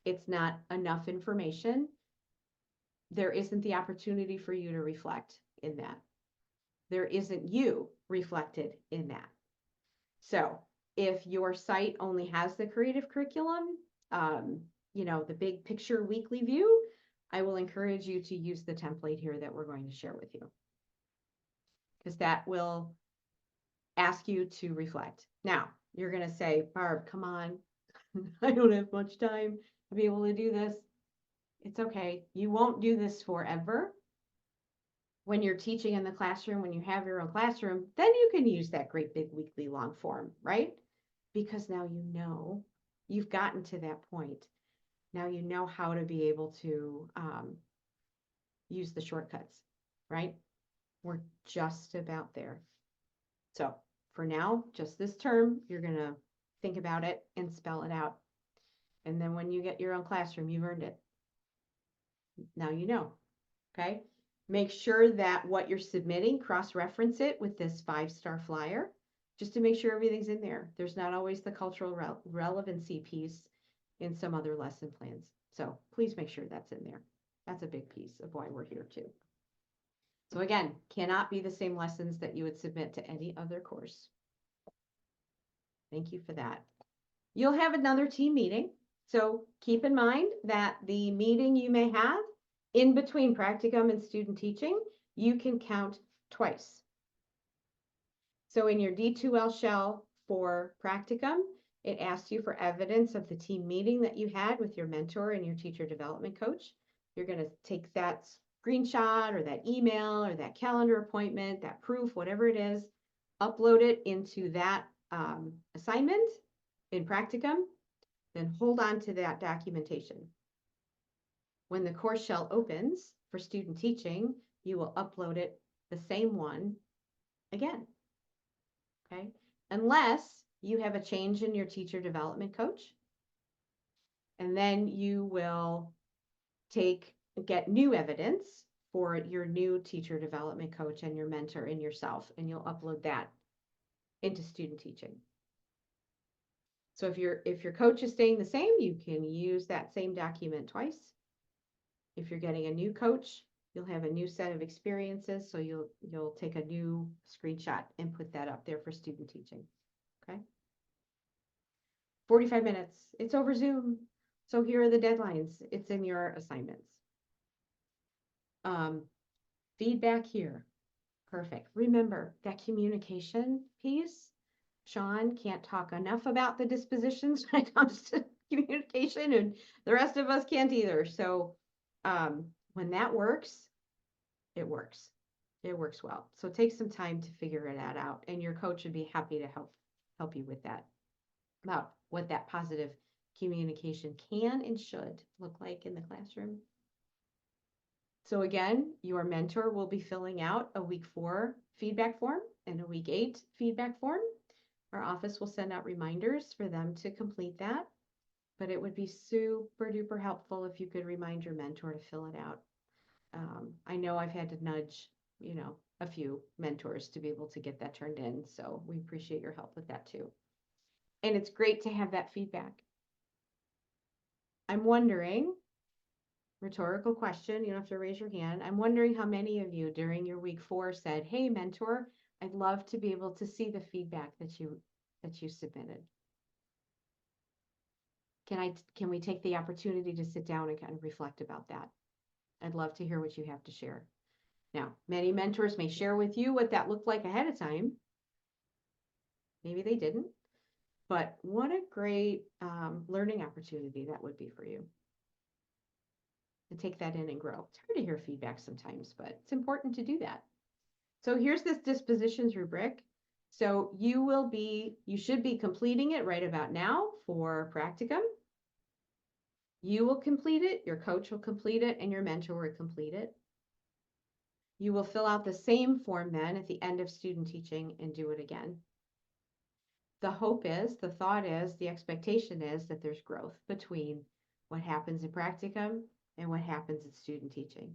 It's not enough information. There isn't the opportunity for you to reflect in that. There isn't you reflected in that. So if your site only has the Creative Curriculum, the big picture weekly view, I will encourage you to use the template here that we're going to share with you, because that will ask you to reflect. Now, you're going to say, Barb, come on, I don't have much time to be able to do this. It's okay. You won't do this forever. When you're teaching in the classroom, when you have your own classroom, then you can use that great big weekly long form, right? Because now you know you've gotten to that point. Now you know how to be able to use the shortcuts, right? We're just about there. So for now, just this term, you're going to think about it and spell it out. And then when you get your own classroom, you've earned it. Now you know, okay? Make sure that what you're submitting, cross-reference it with this 5-star flyer, just to make sure everything's in there. There's not always the cultural relevancy piece in some other lesson plans. So please make sure that's in there. That's a big piece of why we're here too. So again, cannot be the same lessons that you would submit to any other course. Thank you for that. You'll have another team meeting. So keep in mind that the meeting you may have in between practicum and student teaching, you can count twice. So in your D2L shell for practicum, it asks you for evidence of the team meeting that you had with your mentor and your teacher development coach. You're going to take that screenshot or that email or that calendar appointment, that proof, whatever it is, upload it into that assignment in practicum, then hold on to that documentation. When the course shell opens for student teaching, you will upload it, the same one, again. Okay, unless you have a change in your teacher development coach, and then you will get new evidence for your new teacher development coach and your mentor and yourself, and you'll upload that into student teaching. So if your coach is staying the same, you can use that same document twice. If you're getting a new coach, you'll have a new set of experiences, so you'll take a new screenshot and put that up there for student teaching. Okay. 45 minutes. It's over Zoom. So here are the deadlines. It's in your assignments. Feedback here. Perfect. Remember that communication piece. Sean can't talk enough about the dispositions when it comes to communication, and the rest of us can't either. So when that works, it works. It works well. So take some time to figure that out, and your coach would be happy to help you with that, about what that positive communication can and should look like in the classroom. So again, your mentor will be filling out a week 4 feedback form and a week 8 feedback form. Our office will send out reminders for them to complete that, but it would be super duper helpful if you could remind your mentor to fill it out. I know I've had to nudge, a few mentors to be able to get that turned in. So we appreciate your help with that too. And it's great to have that feedback. I'm wondering, rhetorical question, you don't have to raise your hand. I'm wondering how many of you during your week 4 said, hey, mentor, I'd love to be able to see the feedback that you submitted. Can we take the opportunity to sit down and kind of reflect about that? I'd love to hear what you have to share. Now, many mentors may share with you what that looked like ahead of time. Maybe they didn't, but what a great learning opportunity that would be for you to take that in and grow. It's hard to hear feedback sometimes, but it's important to do that. So here's this dispositions rubric. So you should be completing it right about now for practicum. You will complete it, your coach will complete it, and your mentor will complete it. You will fill out the same form then at the end of student teaching and do it again. The hope is, the thought is, the expectation is that there's growth between what happens in practicum and what happens in student teaching.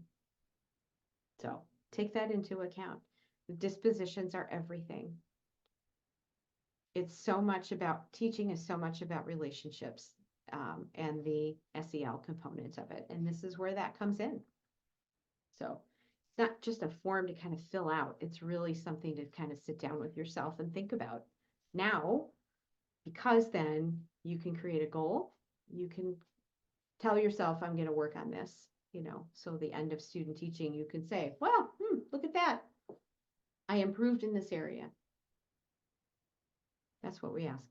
So take that into account. The dispositions are everything. It's so much about, teaching is so much about relationships and the SEL component of it. And this is where that comes in. So it's not just a form to kind of fill out. It's really something to kind of sit down with yourself and think about. Now, because then you can create a goal, you can tell yourself, I'm going to work on this, so the end of student teaching, you can say, well, look at that. I improved in this area. That's what we ask.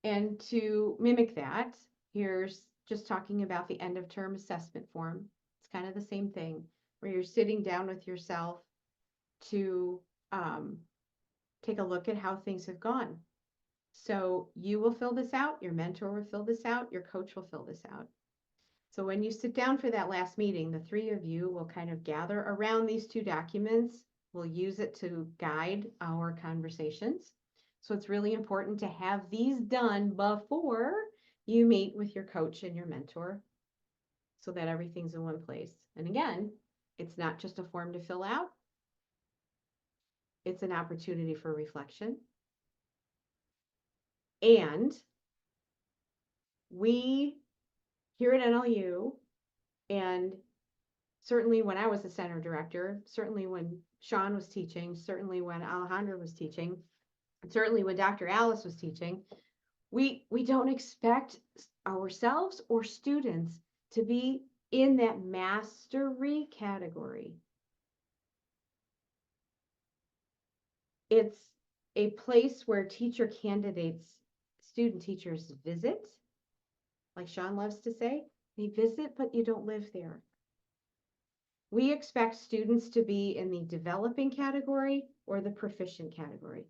And to mimic that, here's just talking about the end of term assessment form. It's kind of the same thing, where you're sitting down with yourself to take a look at how things have gone. So you will fill this out, your mentor will fill this out, your coach will fill this out. So when you sit down for that last meeting, the 3 of you will kind of gather around these 2 documents. We'll use it to guide our conversations. So it's really important to have these done before you meet with your coach and your mentor so that everything's in one place. And again, it's not just a form to fill out. It's an opportunity for reflection. And we here at NLU, and certainly when I was the center director, certainly when Sean was teaching, certainly when Alejandra was teaching, certainly when Dr. Alice was teaching, we don't expect ourselves or students to be in that mastery category. It's a place where teacher candidates, student teachers visit, like Sean loves to say, they visit, but you don't live there. We expect students to be in the developing category or the proficient category.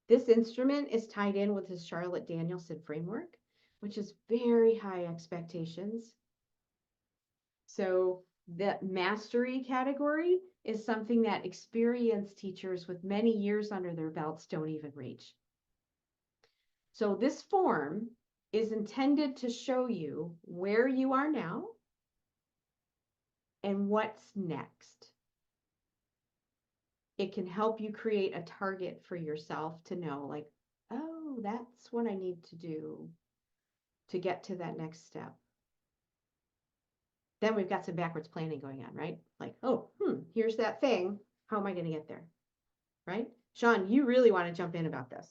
This instrument is tied in with the Charlotte Danielson framework, which is very high expectations. So the mastery category is something that experienced teachers with many years under their belts don't even reach. So this form is intended to show you where you are now and what's next. It can help you create a target for yourself to know, like, oh, that's what I need to do to get to that next step. Then we've got some backwards planning going on, right? Like, oh, here's that thing. How am I going to get there? Right? Sean, you really want to jump in about this.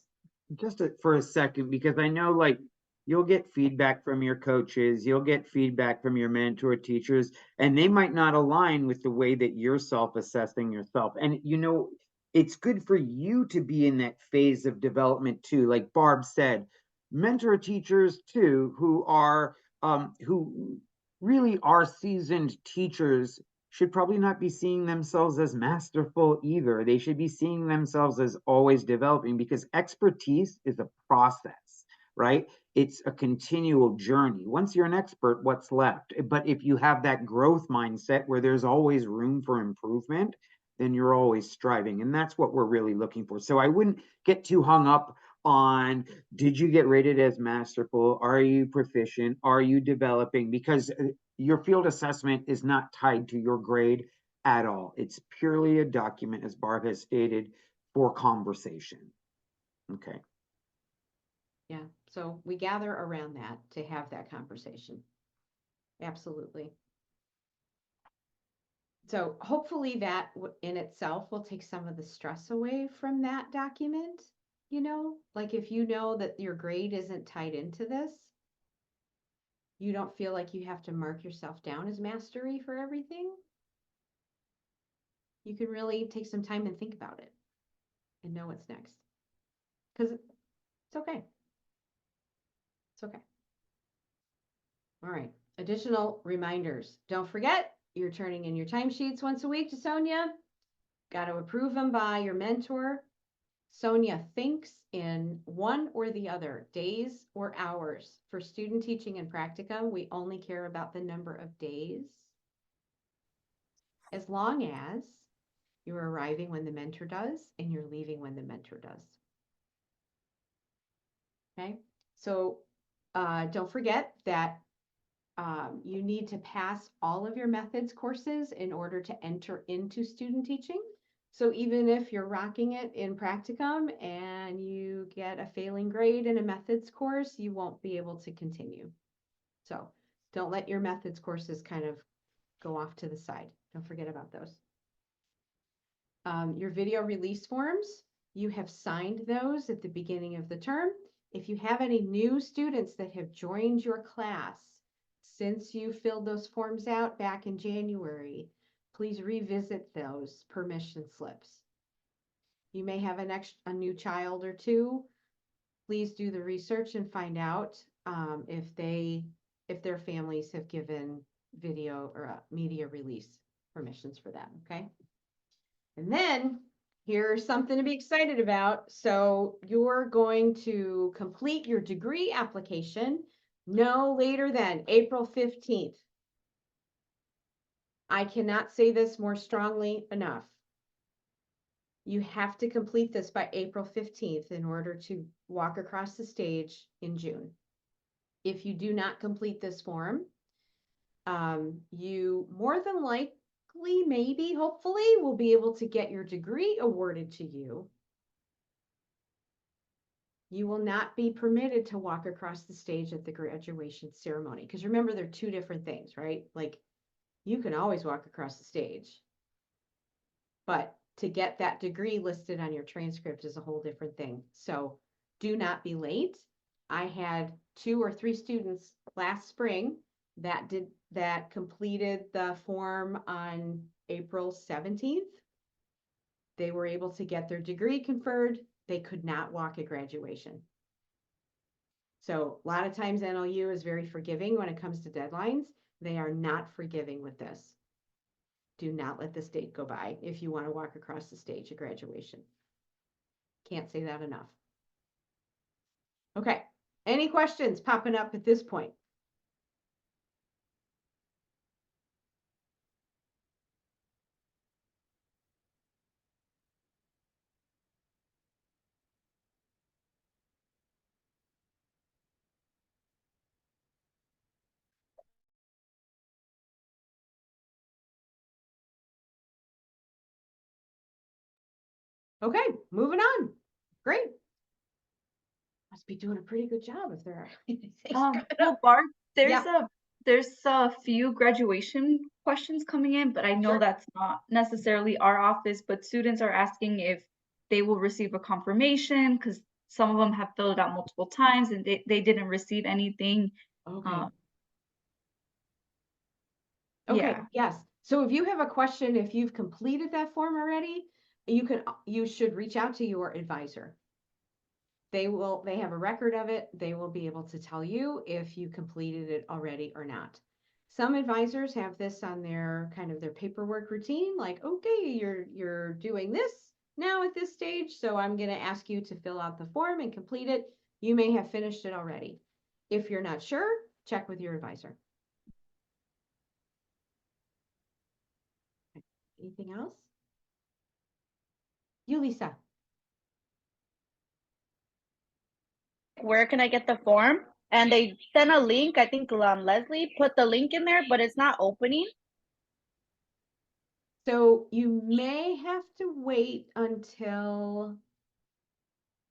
Just for a second, because I know like you'll get feedback from your coaches, you'll get feedback from your mentor teachers, and they might not align with the way that you're self-assessing yourself. And you know, it's good for you to be in that phase of development too. Like Barb said, mentor teachers too, who really are seasoned teachers should probably not be seeing themselves as masterful either. They should be seeing themselves as always developing, because expertise is a process, right? It's a continual journey. Once you're an expert, what's left? But if you have that growth mindset where there's always room for improvement, then you're always striving. And that's what we're really looking for. So I wouldn't get too hung up on, did you get rated as masterful? Are you proficient? Are you developing? Because your field assessment is not tied to your grade at all. It's purely a document, as Barb has stated, for conversation. Okay. Yeah. So we gather around that to have that conversation. Absolutely. So hopefully that in itself will take some of the stress away from that document. You know, like if you know that your grade isn't tied into this, you don't feel like you have to mark yourself down as mastery for everything. You can really take some time and think about it and know what's next. Because it's okay. It's okay. All right. Additional reminders. Don't forget, you're turning in your timesheets once a week to Sonia. Got to approve them by your mentor. Sonia thinks in one or the other, days or hours. For student teaching and practicum, we only care about the number of days. As long as you're arriving when the mentor does and you're leaving when the mentor does. Okay, so don't forget that you need to pass all of your methods courses in order to enter into student teaching. So even if you're rocking it in practicum and you get a failing grade in a methods course, you won't be able to continue. So don't let your methods courses kind of go off to the side. Don't forget about those. Your video release forms, you have signed those at the beginning of the term. If you have any new students that have joined your class since you filled those forms out back in January, please revisit those permission slips. You may have a new child or two. Please do the research and find out if their families have given video or media release permissions for them, okay? And then here's something to be excited about. So you're going to complete your degree application no later than April 15th. I cannot say this more strongly enough. You have to complete this by April 15th in order to walk across the stage in June. If you do not complete this form, you more than likely, maybe, hopefully, will be able to get your degree awarded to you. You will not be permitted to walk across the stage at the graduation ceremony. Because remember, they're two different things, right? Like, you can always walk across the stage, but to get that degree listed on your transcript is a whole different thing. So do not be late. I had 2 or 3 students last spring that completed the form on April 17th. They were able to get their degree conferred. They could not walk at graduation. So a lot of times NLU is very forgiving when it comes to deadlines. They are not forgiving with this. Do not let this date go by if you want to walk across the stage at graduation. Can't say that enough. Okay, any questions popping up at this point? Okay, moving on. Great. Must be doing a pretty good job if there are anything coming Well, up. Barb, Yeah. there's a few graduation questions coming in, but I know Sure. that's not necessarily our office, but students are asking if they will receive a confirmation because some of them have filled it out multiple times and they didn't receive anything. Okay. Yeah. Okay, yes. So if you have a question, if you've completed that form already, you should reach out to your advisor. They have a record of it. They will be able to tell you if you completed it already or not. Some advisors have this on their kind of their paperwork routine, like, okay, you're doing this now at this stage, so I'm going to ask you to fill out the form and complete it. You may have finished it already. If you're not sure, check with your advisor. Anything else? You, Lisa. Where can I get the form? And they sent a link. I think Leslie put the link in there, but it's not opening. So you may have to wait until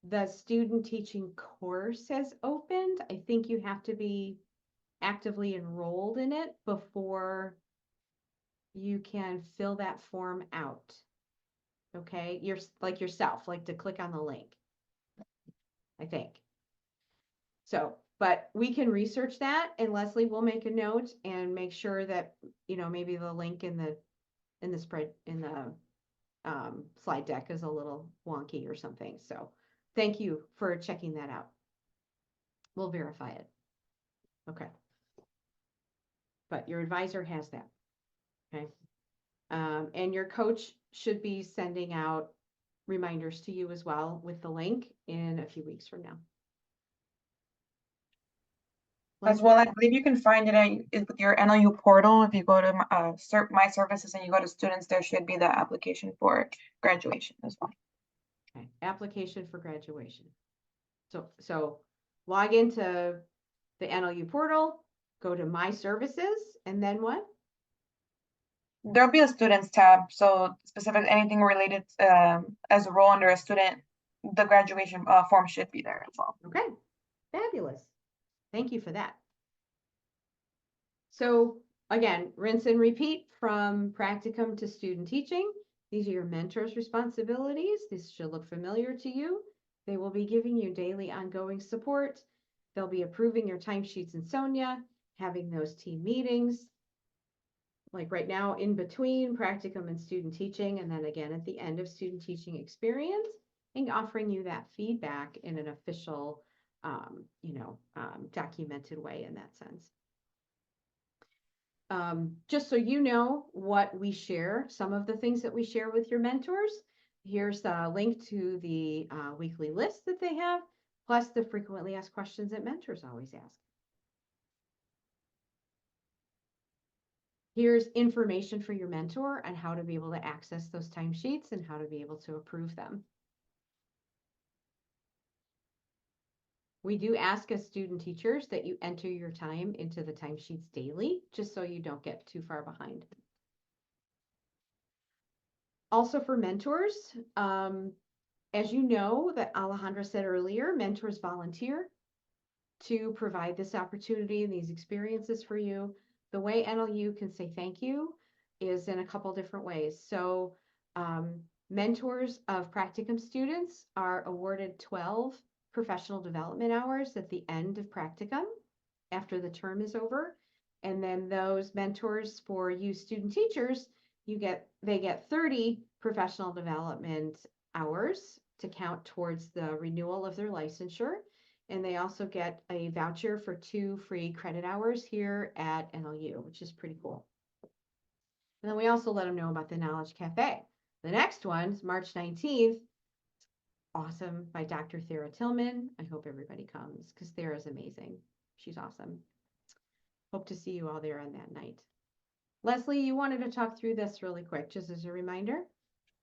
the student teaching course has opened. I think you have to be actively enrolled in it before you can fill that form out. Okay, you're like yourself, like to click on the link, I think. So, but we can research that, and Leslie will make a note and make sure that, maybe the link in the spread in the slide deck is a little wonky or something. So thank you for checking that out. We'll verify it. Okay. But your advisor has that. Okay. And your coach should be sending out reminders to you as well with the link in a few weeks from now. As well, I believe you can find it with your NLU portal. If you go to My Services and you go to students, there should be the application for graduation as well. Okay. Application for graduation. So log into the NLU portal, go to My Services, and then what? There'll be a students tab, so specific anything related as a role under a student, the graduation form should be there as well. Okay, fabulous. Thank you for that. So again, rinse and repeat from practicum to student teaching. These are your mentor's responsibilities. This should look familiar to you. They will be giving you daily ongoing support. They'll be approving your timesheets in Sonia, having those team meetings, like right now in between practicum and student teaching, and then again at the end of student teaching experience, and offering you that feedback in an official, documented way in that sense. Just so you know what we share, some of the things that we share with your mentors, here's a link to the weekly list that they have, plus the frequently asked questions that mentors always ask. Here's information for your mentor on how to be able to access those timesheets and how to be able to approve them. We do ask as student teachers that you enter your time into the timesheets daily, just so you don't get too far behind. Also for mentors, as you know, that Alejandra said earlier, mentors volunteer to provide this opportunity and these experiences for you. The way NLU can say thank you is in a couple different ways. So mentors of Practicum students are awarded 12 professional development hours at the end of Practicum after the term is over. And then those mentors for you student teachers, they get 30 professional development hours to count towards the renewal of their licensure. And they also get a voucher for 2 free credit hours here at NLU, which is pretty cool. And then we also let them know about the Knowledge Cafe. The next one's March 19th. Awesome, by Dr. Thera Tillman. I hope everybody comes because Thera's amazing. She's awesome. Hope to see you all there on that night. Leslie, you wanted to talk through this really quick, just as a reminder?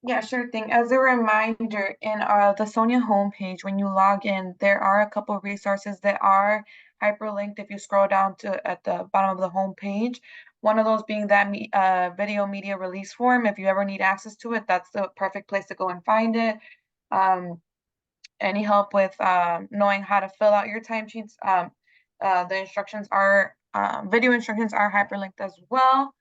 Yeah, sure thing. As a reminder, in the Sonia homepage, when you log in, there are a couple of resources that are hyperlinked if you scroll down to at the bottom of the homepage. One of those being that video media release form. If you ever need access to it, that's the perfect place to go and find it. Any help with knowing how to fill out your timesheets, the instructions are, video instructions are hyperlinked as well.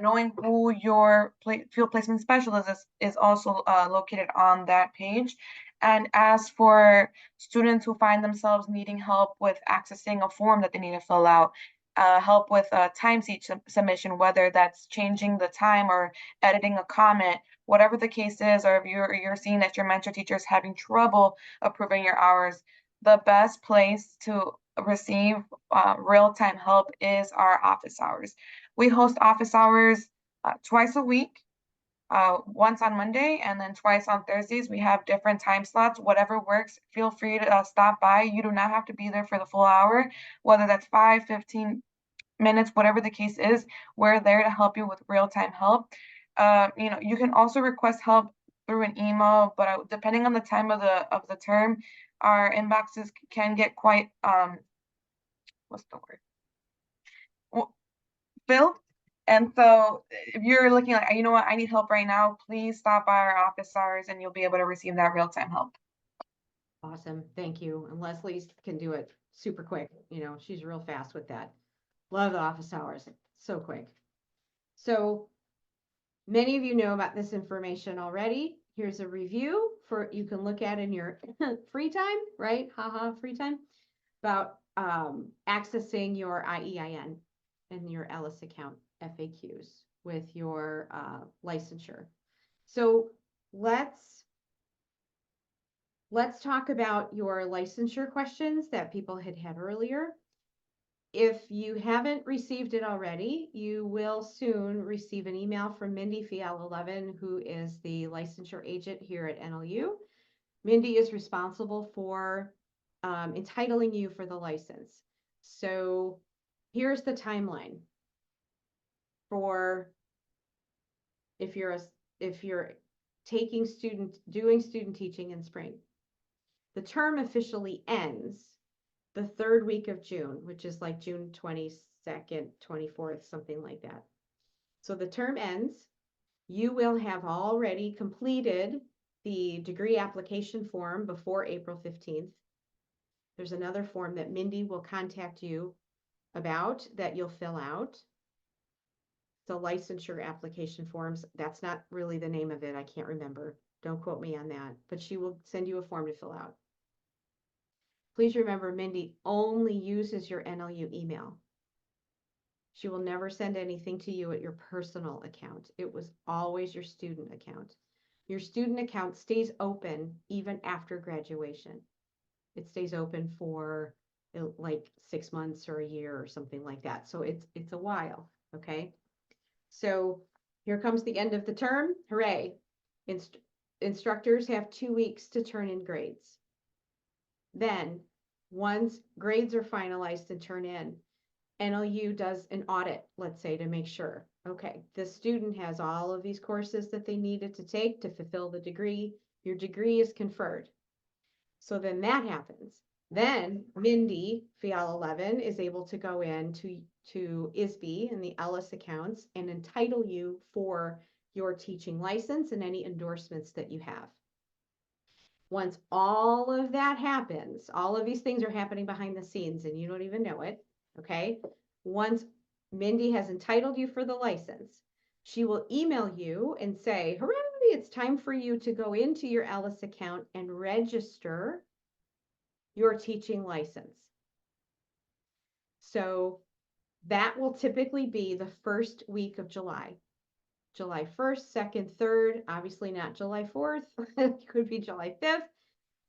Knowing who your field placement specialist is also located on that page. And as for students who find themselves needing help with accessing a form that they need to fill out, help with a timesheet submission, whether that's changing the time or editing a comment, whatever the case is, or if you're seeing that your mentor teacher is having trouble approving your hours, the best place to receive real-time help is our office hours. We host office hours twice a week, once on Monday and then twice on Thursdays. We have different time slots, whatever works. Feel free to stop by. You do not have to be there for the full hour, whether that's 5, 15 minutes, whatever the case is. We're there to help you with real-time help. You can also request help through an email, but depending on the time of the term, our inboxes can get quite what's the word? Filled. And so if you're looking like, you know what, I need help right now, please stop by our office hours and you'll be able to receive that real-time help. Awesome, thank you. And Leslie can do it super quick. She's real fast with that. Love the office hours, so quick. So many of you know about this information already. Here's a review you can look at in your free time, right? Haha, free time, about accessing your IEIN and your Ellis account FAQs with your licensure. So let's talk about your licensure questions that people had earlier. If you haven't received it already, you will soon receive an email from Mindy Fial11, who is the licensure agent here at NLU. Mindy is responsible for entitling you for the license. So here's the timeline for if you're doing student teaching in spring. The term officially ends the 3rd week of June, which is like June 22nd, 24th, something like that. So the term ends. You will have already completed the degree application form before April 15th. There's another form that Mindy will contact you about that you'll fill out. The licensure application forms. That's not really the name of it. I can't remember. Don't quote me on that, but she will send you a form to fill out. Please remember, Mindy only uses your NLU email. She will never send anything to you at your personal account. It was always your student account. Your student account stays open even after graduation. It stays open for like 6 months or a year or something like that. So it's a while, okay? So here comes the end of the term. Hooray. Instructors have 2 weeks to turn in grades. Then once grades are finalized and turn in, NLU does an audit, let's say, to make sure, okay, the student has all of these courses that they needed to take to fulfill the degree. Your degree is conferred. So then that happens. Then Mindy, Fiala 11, is able to go in to ISB and the Ellis accounts and entitle you for your teaching license and any endorsements that you have. Once all of that happens, all of these things are happening behind the scenes and you don't even know it, okay? Once Mindy has entitled you for the license, she will email you and say, hooray, it's time for you to go into your Ellis account and register your teaching license. So that will typically be the first week of July. July 1st, 2nd, 3rd, obviously not July 4th. It could be July 5th.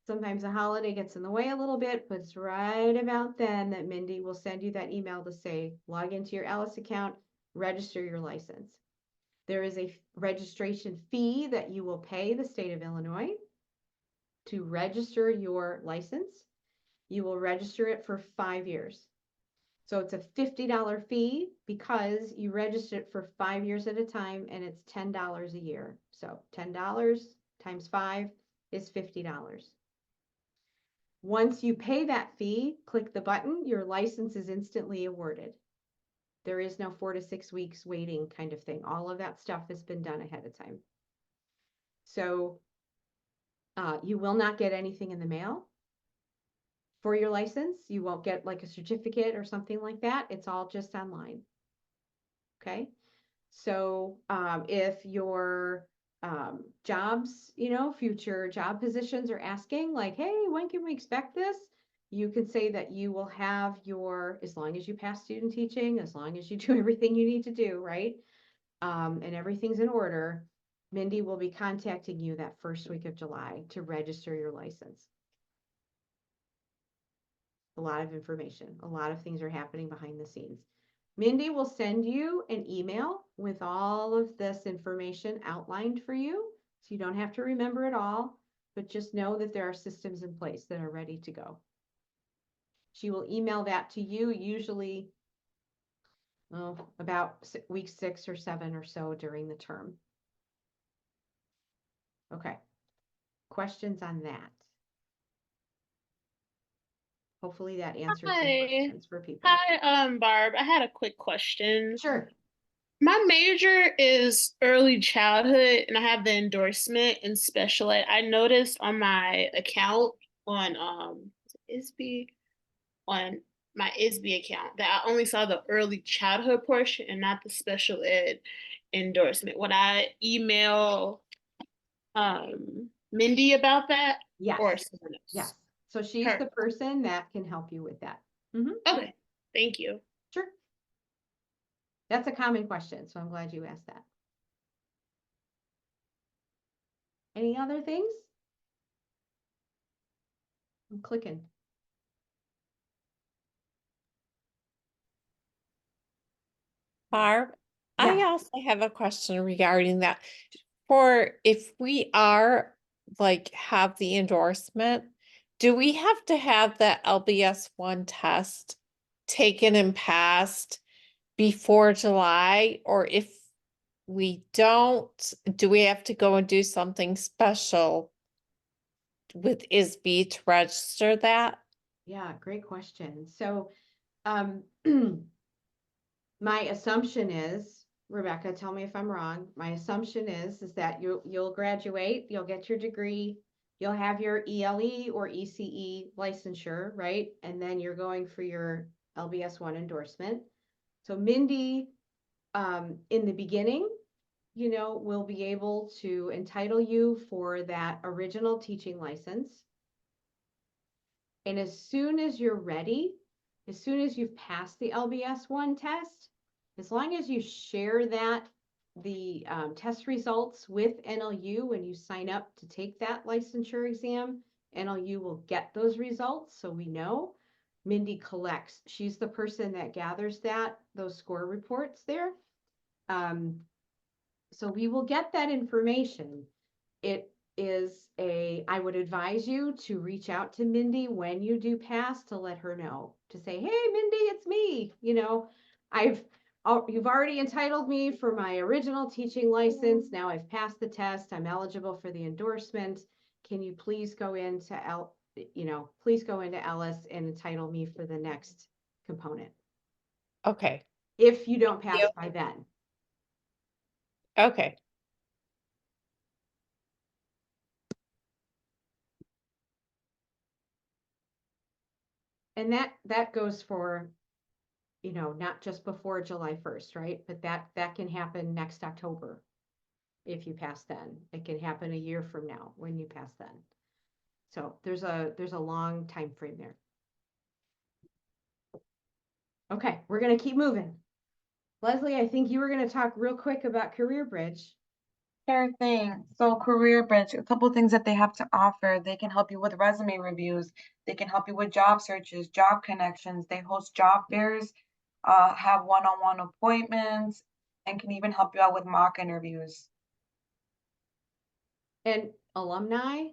Sometimes a holiday gets in the way a little bit, but it's right about then that Mindy will send you that email to say, log into your Ellis account, register your license. There is a registration fee that you will pay the state of Illinois to register your license. You will register it for 5 years. So it's a $50 fee because you register it for 5 years at a time and it's $10 a year. So $10 times 5 is $50. Once you pay that fee, click the button, your license is instantly awarded. There is no 4 to 6 weeks waiting kind of thing. All of that stuff has been done ahead of time. So you will not get anything in the mail for your license. You won't get like a certificate or something like that. It's all just online. Okay. So if your jobs, future job positions are asking like, hey, when can we expect this? You can say that you will have as long as you pass student teaching, as long as you do everything you need to do, right? And everything's in order, Mindy will be contacting you that first week of July to register your license. A lot of information, a lot of things are happening behind the scenes. Mindy will send you an email with all of this information outlined for you. So you don't have to remember it all, but just know that there are systems in place that are ready to go. She will email that to you usually about week 6 or 7 or so during the term. Okay. Questions on that? Hopefully that answers some questions for people. Hi, Barb. I had a quick question. Sure. My major is early childhood, and I have the endorsement in special ed. I noticed on my account on ISB, on my ISB account, that I only saw the early childhood portion and not the special ed endorsement. When I email Mindy about that, Yes. or someone else? Yes. So she's the person that can help you with that. Okay. Thank you. Sure. That's a common question, so I'm glad you asked that. Any other things? I'm clicking. Barb, Yeah. I also have a question regarding that. For if we are have the endorsement, do we have to have the LBS 1 test taken and passed before July? Or if we don't, do we have to go and do something special with ISB to register that? Yeah, great question. So my assumption is, Rebecca, tell me if I'm wrong. My assumption is that you'll graduate, you'll get your degree, you'll have your ELE or ECE licensure, right? And then you're going for your LBS 1 endorsement. So Mindy, in the beginning, will be able to entitle you for that original teaching license. And as soon as you're ready, as soon as you've passed the LBS 1 test, as long as you share the test results with NLU when you sign up to take that licensure exam, NLU will get those results. So we know Mindy collects. She's the person that gathers those score reports there. So we will get that information. It is I would advise you to reach out to Mindy when you do pass to let her know, to say, hey, Mindy, it's me. You know, you've already entitled me for my original teaching license. Now I've passed the test. I'm eligible for the endorsement. Can you please go into please go into Ellis and entitle me for the next component Okay, if you don't pass Yep. by then. okay. And that goes for, not just before July 1st, right? But that can happen next October if you pass then. It can happen a year from now when you pass then. So there's a long time frame there. Okay, we're gonna keep moving. Leslie, I think you were gonna talk real quick about Career Bridge. Sure thing. So Career Bridge, a couple of things that they have to offer. They can help you with resume reviews. They can help you with job searches, job connections. They host job fairs, have one-on-one appointments, and can even help you out with mock interviews. And alumni,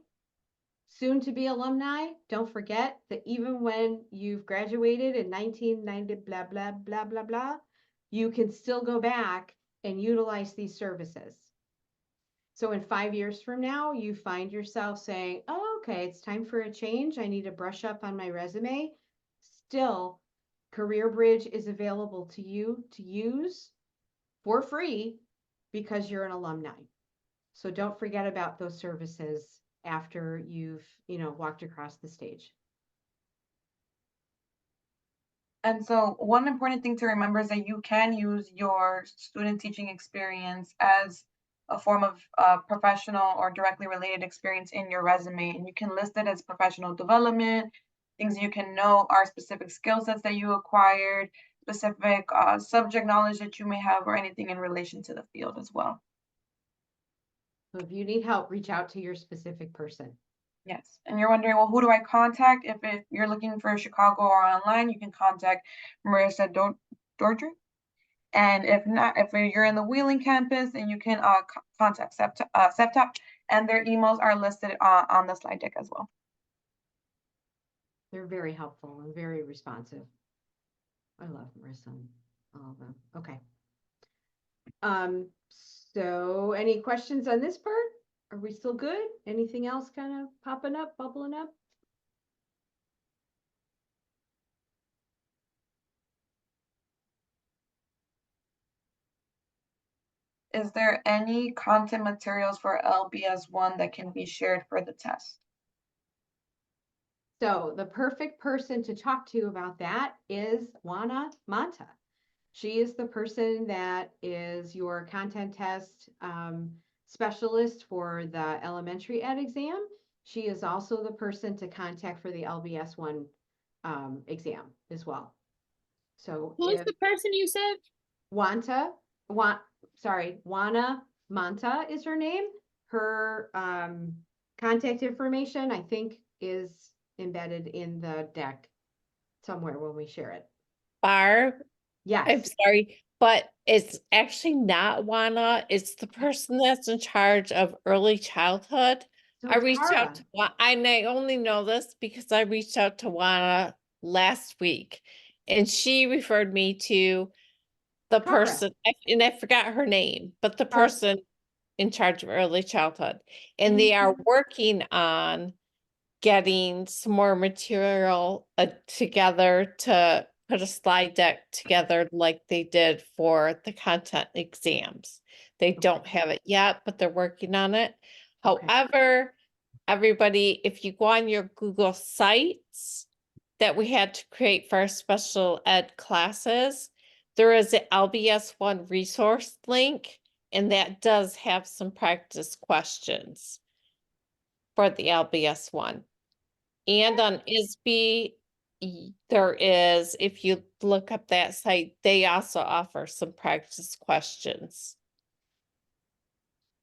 soon to be alumni, don't forget that even when you've graduated in 1990, blah, blah, blah, blah, blah, you can still go back and utilize these services. So in 5 years from now, you find yourself saying, oh, okay, it's time for a change. I need to brush up on my resume. Still, Career Bridge is available to you to use for free because you're an alumni. So don't forget about those services after you've, walked across the stage. And so one important thing to remember is that you can use your student teaching experience as a form of professional or directly related experience in your resume. And you can list it as professional development. Things you can know are specific skill sets that you acquired, specific subject knowledge that you may have, or anything in relation to the field as well. So if you need help, reach out to your specific person. Yes. And you're wondering, well, who do I contact? If you're looking for Chicago or online, you can contact Marissa Dordry. And if not, if you're in the Wheeling campus, then you can contact SEPTOP, and their emails are listed on the slide deck as well. They're very helpful and very responsive. I love Marissa and all of them. Okay. So any questions on this part? Are we still good? Anything else kind of popping up, bubbling up? Is there any content materials for LBS1 that can be shared for the test? So the perfect person to talk to about that is Juana Manta. She is the person that is your content test specialist for the elementary ed exam. She is also the person to contact for the LBS1 exam as well. So Who is the person you said? Juana Manta is her name. Her contact information, I think, is embedded in the deck somewhere when we share it. Barb, I'm Yes. sorry, but it's actually not Juana. It's the person that's in charge of early childhood. So I it's reached Cara. out to and I only know this because I reached out to Juana last week, and she referred me to the Cara. person, and I forgot her name, but the Cara. person in charge of early childhood, and they are working on getting some more material together to put a slide deck together like they did for the content exams. They don't have it yet, but they're working on it. Okay. However, everybody, if you go on your Google Sites that we had to create for our special ed classes, there is an LBS1 resource link, and that does have some practice questions for the LBS1. And on ISB, there is, if you look up that site, they also offer some practice questions.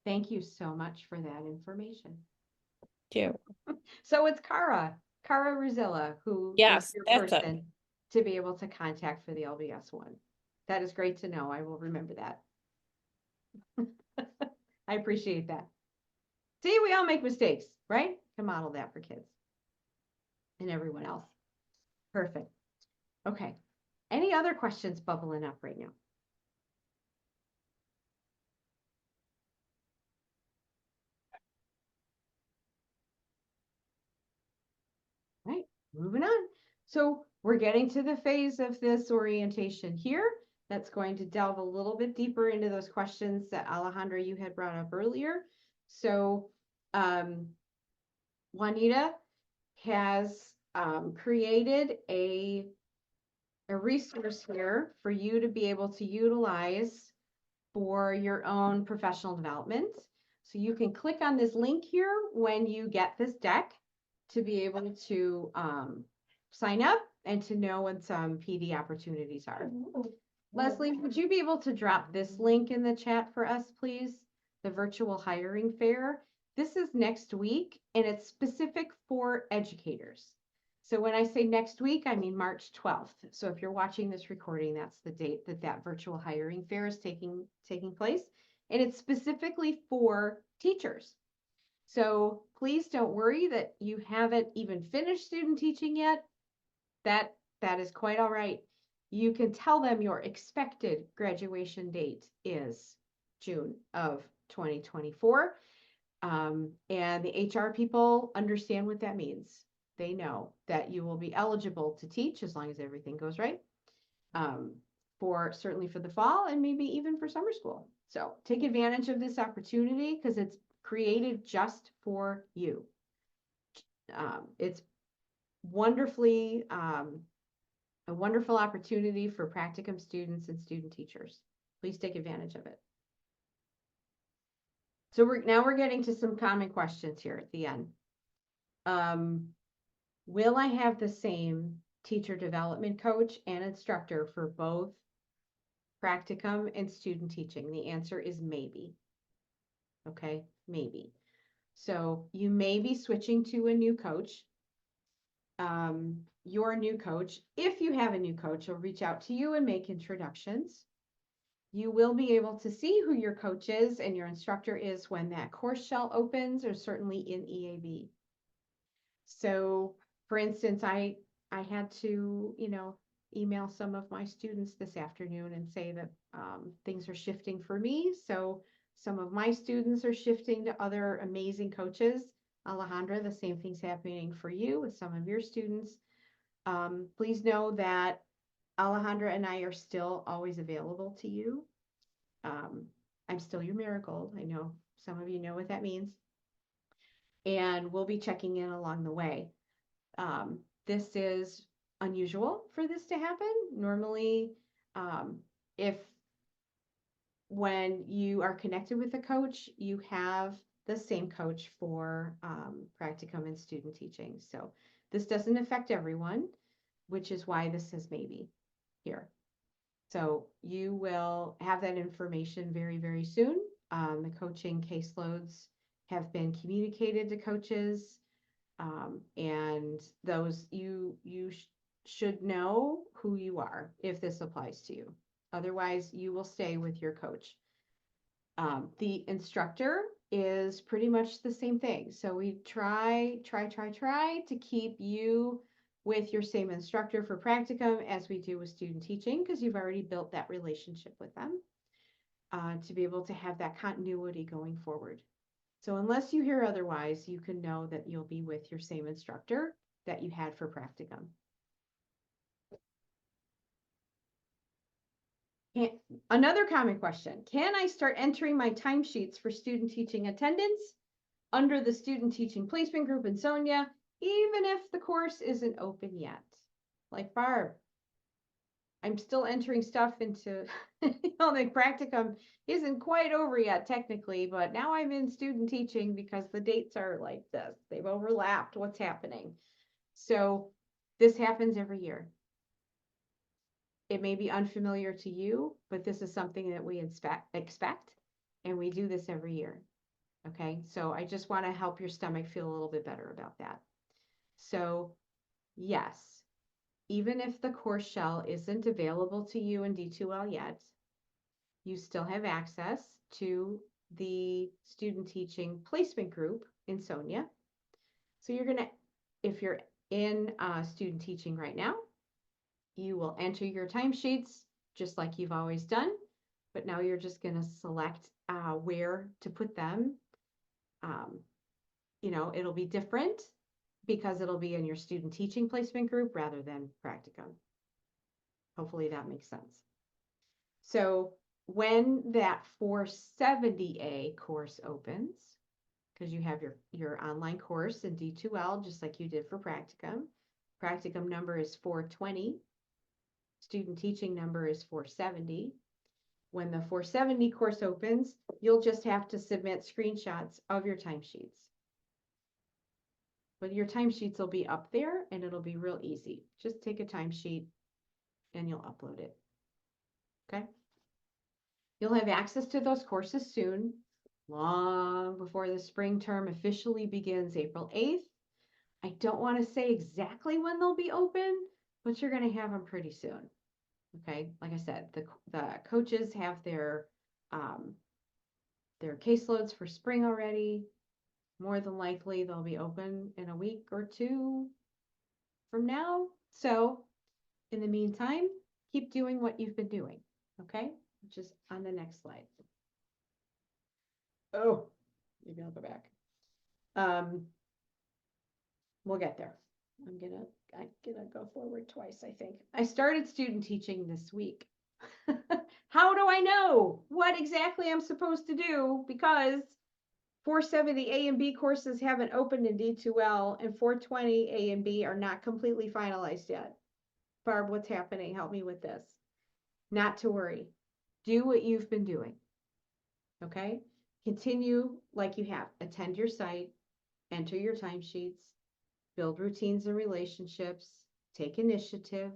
Thank you so much for that information. Thank you. So it's Cara Ruzilla, who Yes, is your that's it. person to be able to contact for the LBS1. That is great to know. I will remember that. I appreciate that. See, we all make mistakes, right? Can model that for kids and everyone else. Perfect. Okay. Any other questions bubbling up right now? Right, moving on. So we're getting to the phase of this orientation here that's going to delve a little bit deeper into those questions that Alejandra, you had brought up earlier. So Juanita has created a resource here for you to be able to utilize for your own professional development. So you can click on this link here when you get this deck to be able to sign up and to know what some PD opportunities are. Leslie, would you be able to drop this link in the chat for us, please? The virtual hiring fair. This is next week and it's specific for educators. So when I say next week, I mean March 12th. So if you're watching this recording, that's the date that that virtual hiring fair is taking place. And it's specifically for teachers. So please don't worry that you haven't even finished student teaching yet. That is quite all right. You can tell them your expected graduation date is June of 2024. And the HR people understand what that means. They know that you will be eligible to teach as long as everything goes right. For certainly for the fall and maybe even for summer school. So take advantage of this opportunity because it's created just for you. It's wonderfully a wonderful opportunity for practicum students and student teachers. Please take advantage of it. So we're getting to some common questions here at the end. Will I have the same teacher development coach and instructor for both practicum and student teaching? The answer is maybe. Okay, maybe. So you may be switching to a new coach. Your new coach, if you have a new coach, will reach out to you and make introductions. You will be able to see who your coach is and your instructor is when that course shell opens, or certainly in EAB. So for instance, I had to, email some of my students this afternoon and say that things are shifting for me. So some of my students are shifting to other amazing coaches. Alejandra, the same thing's happening for you with some of your students. Please know that Alejandra and I are still always available to you. I'm still your marigold. I know some of you know what that means. And we'll be checking in along the way. This is unusual for this to happen. Normally, if when you are connected with a coach, you have the same coach for practicum and student teaching. So this doesn't affect everyone, which is why this is maybe here. So you will have that information very, very soon. The coaching caseloads have been communicated to coaches, and those you should know who you are if this applies to you. Otherwise, you will stay with your coach. The instructor is pretty much the same thing. So we try to keep you with your same instructor for practicum as we do with student teaching, because you've already built that relationship with them, to be able to have that continuity going forward. So unless you hear otherwise, you can know that you'll be with your same instructor that you had for practicum. Another common question, can I start entering my timesheets for student teaching attendance under the student teaching placement group in Sonia, even if the course isn't open yet? Like Barb, I'm still entering stuff into, the practicum isn't quite over yet technically, but now I'm in student teaching because the dates are like this. They've overlapped what's happening. So this happens every year. It may be unfamiliar to you, but this is something that we expect, and we do this every year. Okay, so I just want to help your stomach feel a little bit better about that. So yes, even if the course shell isn't available to you in D2L yet, you still have access to the student teaching placement group in Sonia. So you're going to, if you're in student teaching right now, you will enter your timesheets just like you've always done, but now you're just going to select where to put them. You know, it'll be different because it'll be in your student teaching placement group rather than Practicum. Hopefully that makes sense. So when that 470A course opens, because you have your online course in D2L, just like you did for Practicum. Practicum number is 420. Student teaching number is 470. When the 470 course opens, you'll just have to submit screenshots of your timesheets. But your timesheets will be up there and it'll be real easy. Just take a timesheet and you'll upload it. Okay? You'll have access to those courses soon, long before the spring term officially begins April 8th. I don't want to say exactly when they'll be open, but you're going to have them pretty soon. Okay, like I said, the coaches have their caseloads for spring already. More than likely, they'll be open in a week or two from now. So, in the meantime, keep doing what you've been doing. Okay, which is on the next slide. Oh, maybe I'll go back. We'll get there. I'm gonna go forward twice, I think. I started student teaching this week. How do I know what exactly I'm supposed to do? Because 470 A and B courses haven't opened in D2L and 420 A and B are not completely finalized yet. Barb, what's happening? Help me with this. Not to worry. Do what you've been doing. Okay? Continue like you have. Attend your site, enter your timesheets, build routines and relationships, take initiative,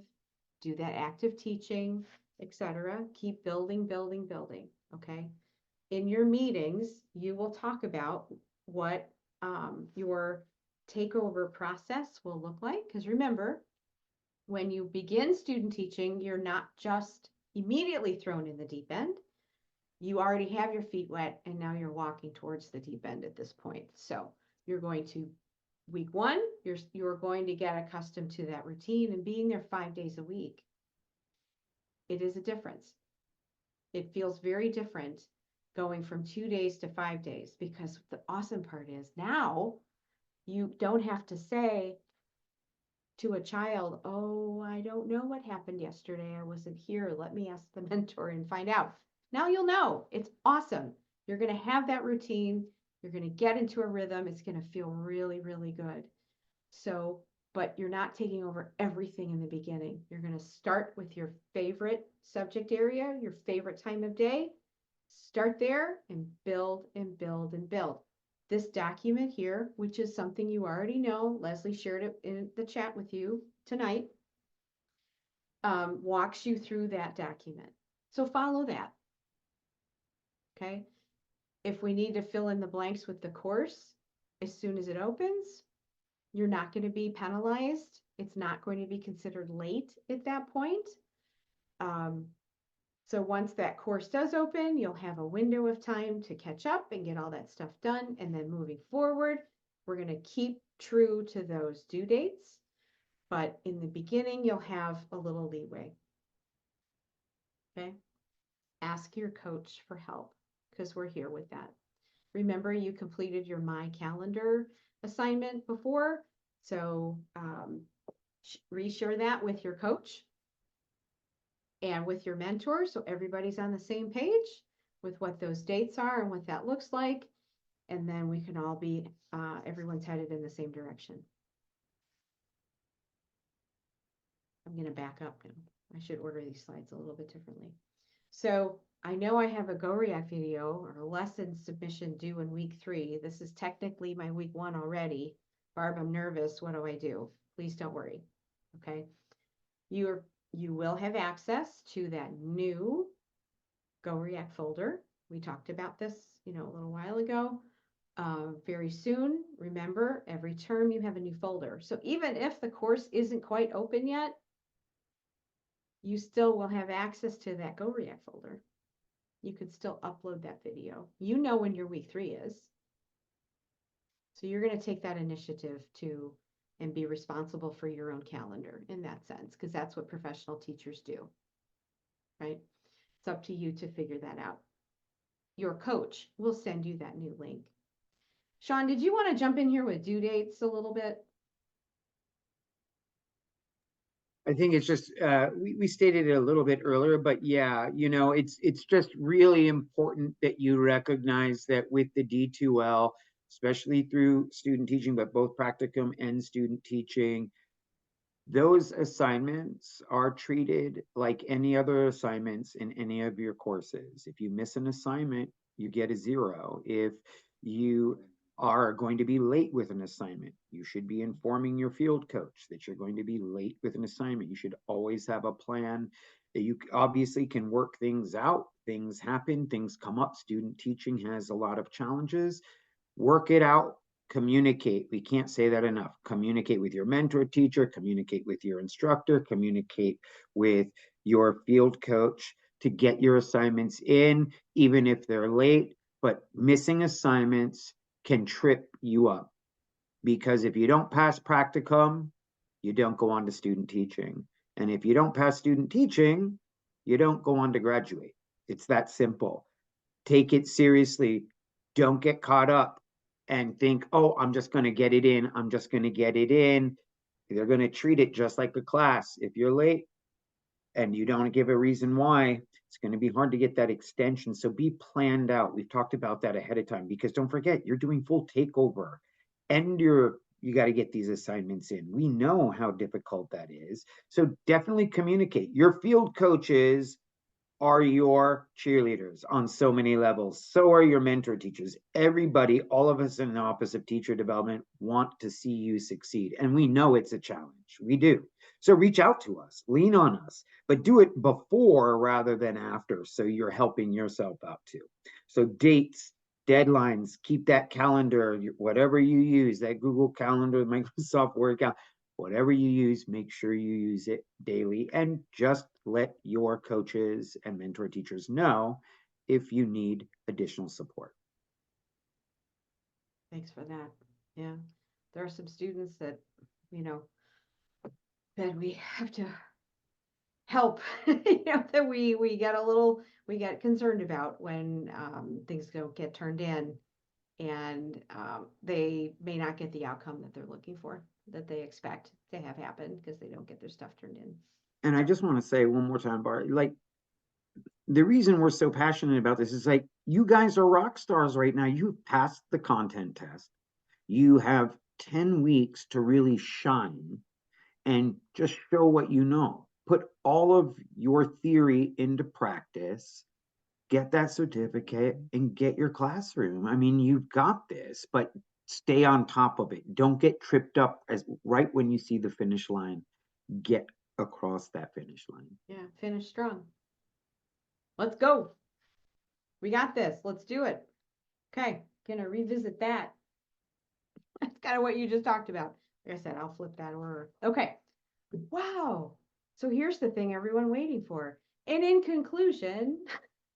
do that active teaching, etc. Keep building, building, building. Okay. In your meetings, you will talk about what your takeover process will look like. Because remember, when you begin student teaching, you're not just immediately thrown in the deep end. You already have your feet wet and now you're walking towards the deep end at this point. So you're going to, week one, you're going to get accustomed to that routine and being there 5 days a week. It is a difference. It feels very different going from 2 days to 5 days, because the awesome part is now you don't have to say to a child, oh, I don't know what happened yesterday. I wasn't here. Let me ask the mentor and find out. Now you'll know. It's awesome. You're going to have that routine. You're going to get into a rhythm. It's going to feel really, really good. So, but you're not taking over everything in the beginning. You're going to start with your favorite subject area, your favorite time of day. Start there and build and build and build. This document here, which is something you already know, Leslie shared it in the chat with you tonight, walks you through that document. So follow that. Okay. If we need to fill in the blanks with the course, as soon as it opens, you're not going to be penalized. It's not going to be considered late at that point. So once that course does open, you'll have a window of time to catch up and get all that stuff done. And then moving forward, we're going to keep true to those due dates. But in the beginning, you'll have a little leeway. Okay. Ask your coach for help because we're here with that. Remember, you completed your My Calendar assignment before. So reshare that with your coach and with your mentor, so everybody's on the same page with what those dates are and what that looks like. And then we can all be, everyone's headed in the same direction. I'm going to back up now. I should order these slides a little bit differently. So I know I have a Go React video or a lesson submission due in week 3. This is technically my week 1 already. Barb, I'm nervous. What do I do? Please don't worry. Okay. You will have access to that new Go React folder. We talked about this, a little while ago. Very soon, remember, every term you have a new folder. So even if the course isn't quite open yet, you still will have access to that Go React folder. you could still upload that video. You know when your week 3 is. So you're going to take that initiative to and be responsible for your own calendar in that sense, because that's what professional teachers do, right? It's up to you to figure that out. Your coach will send you that new link. Sean, did you want to jump in here with due dates a little bit? I think it's just we stated it a little bit earlier, but yeah, it's just really important that you recognize that with the D2L, especially through student teaching, but both practicum and student teaching, those assignments are treated like any other assignments in any of your courses. If you miss an assignment, you get a 0. If you are going to be late with an assignment, you should be informing your field coach that you're going to be late with an assignment. You should always have a plan. You obviously can work things out. Things happen, things come up. Student teaching has a lot of challenges. Work it out. Communicate. We can't say that enough. Communicate with your mentor teacher, communicate with your instructor, communicate with your field coach to get your assignments in, even if they're late. But missing assignments can trip you up, because if you don't pass practicum, you don't go on to student teaching. And if you don't pass student teaching, you don't go on to graduate. It's that simple. Take it seriously. Don't get caught up and think, oh, I'm just going to get it in. I'm just going to get it in. They're going to treat it just like a class. If you're late and you don't give a reason why, it's going to be hard to get that extension. So be planned out. We've talked about that ahead of time, because don't forget, you're doing full takeover and you got to get these assignments in. We know how difficult that is. So definitely communicate. Your field coaches are your cheerleaders on so many levels. So are your mentor teachers. Everybody, all of us in the Office of Teacher Development, want to see you succeed. And we know it's a challenge. We do. So reach out to us, lean on us, but do it before rather than after, so you're helping yourself out too. So dates, deadlines, keep that calendar, whatever you use, that Google Calendar, Microsoft Word calendar, whatever you use, make sure you use it daily, and just let your coaches and mentor teachers know if you need additional support. Thanks for that. Yeah. There are some students that, that we have to help, that we get concerned about when things don't get turned in, and they may not get the outcome that they're looking for, that they expect to have happen, because they don't get their stuff turned in. And I just want to say one more time, Bart, like, the reason we're so passionate about this is, like, you guys are rock stars right now. You've passed the content test. You have 10 weeks to really shine and just show what you know. Put all of your theory into practice, get that certificate, and get your classroom. I mean, you've got this, but stay on top of it. Don't get tripped up as right when you see the finish line. Get across that finish line. Yeah, finish strong. Let's go. We got this. Let's do it. Okay, gonna revisit that. That's kind of what you just talked about. Like I said, I'll flip that order. Okay. Wow. So here's the thing everyone waiting for. And in conclusion,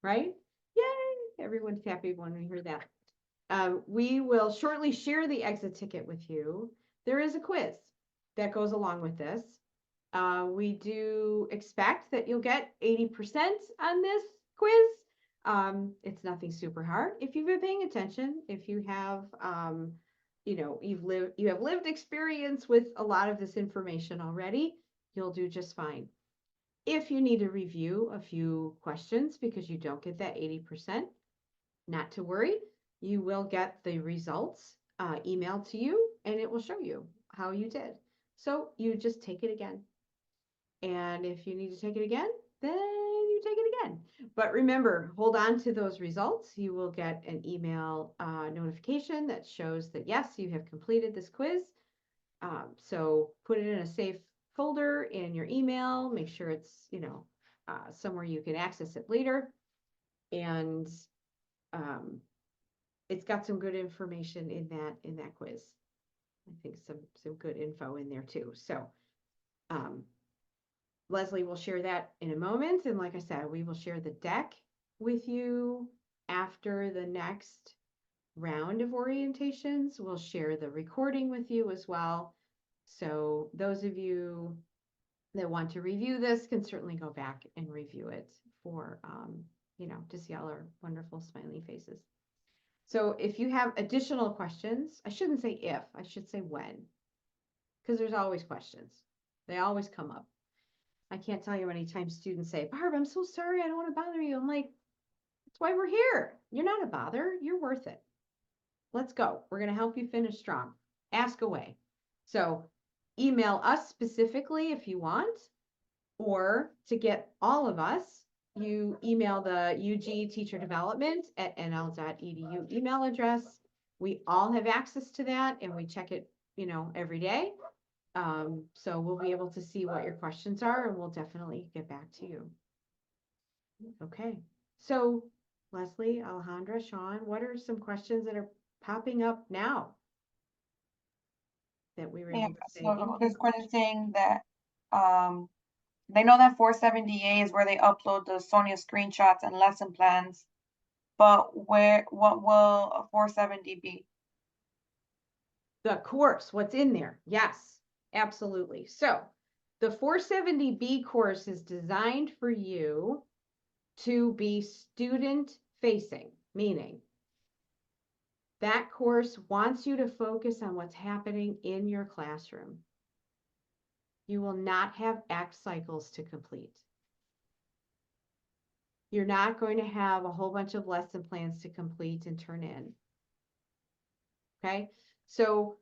right? Yay! Everyone's happy when we hear that. We will shortly share the exit ticket with you. There is a quiz that goes along with this. We do expect that you'll get 80% on this quiz. It's nothing super hard. If you've been paying attention, if you have, you have lived experience with a lot of this information already, you'll do just fine. If you need to review a few questions because you don't get that 80%, not to worry. You will get the results emailed to you, and it will show you how you did. So you just take it again. And if you need to take it again, then you take it again. But remember, hold on to those results. You will get an email notification that shows that, yes, you have completed this quiz. So put it in a safe folder in your email. Make sure it's, somewhere you can access it later. And it's got some good information in that quiz. I think some good info in there too. So Leslie will share that in a moment. And like I said, we will share the deck with you after the next round of orientations. We'll share the recording with you as well. So those of you that want to review this can certainly go back and review it for, to see all our wonderful smiling faces. So if you have additional questions, I shouldn't say if, I should say when, because there's always questions. They always come up. I can't tell you how many times students say, Barb, I'm so sorry, I don't want to bother you. I'm like, that's why we're here. You're not a bother, you're worth it. Let's go. We're going to help you finish strong. Ask away. So email us specifically if you want, or to get all of us, you email the UG teacher development at nl.edu email address. We all have access to that and we check it, every day. So we'll be able to see what your questions are and we'll definitely get back to you. Okay. So Leslie, Alejandra, Sean, what are some questions that are popping up now that we were Yeah, able to say? so this question saying that they know that 470A is where they upload the Sonia screenshots and lesson plans, but what will a 470 be? The course, what's in there? Yes, absolutely. So the 470B course is designed for you to be student facing, meaning that course wants you to focus on what's happening in your classroom. You will not have ACT cycles to complete. You're not going to have a whole bunch of lesson plans to complete and turn in. Okay, so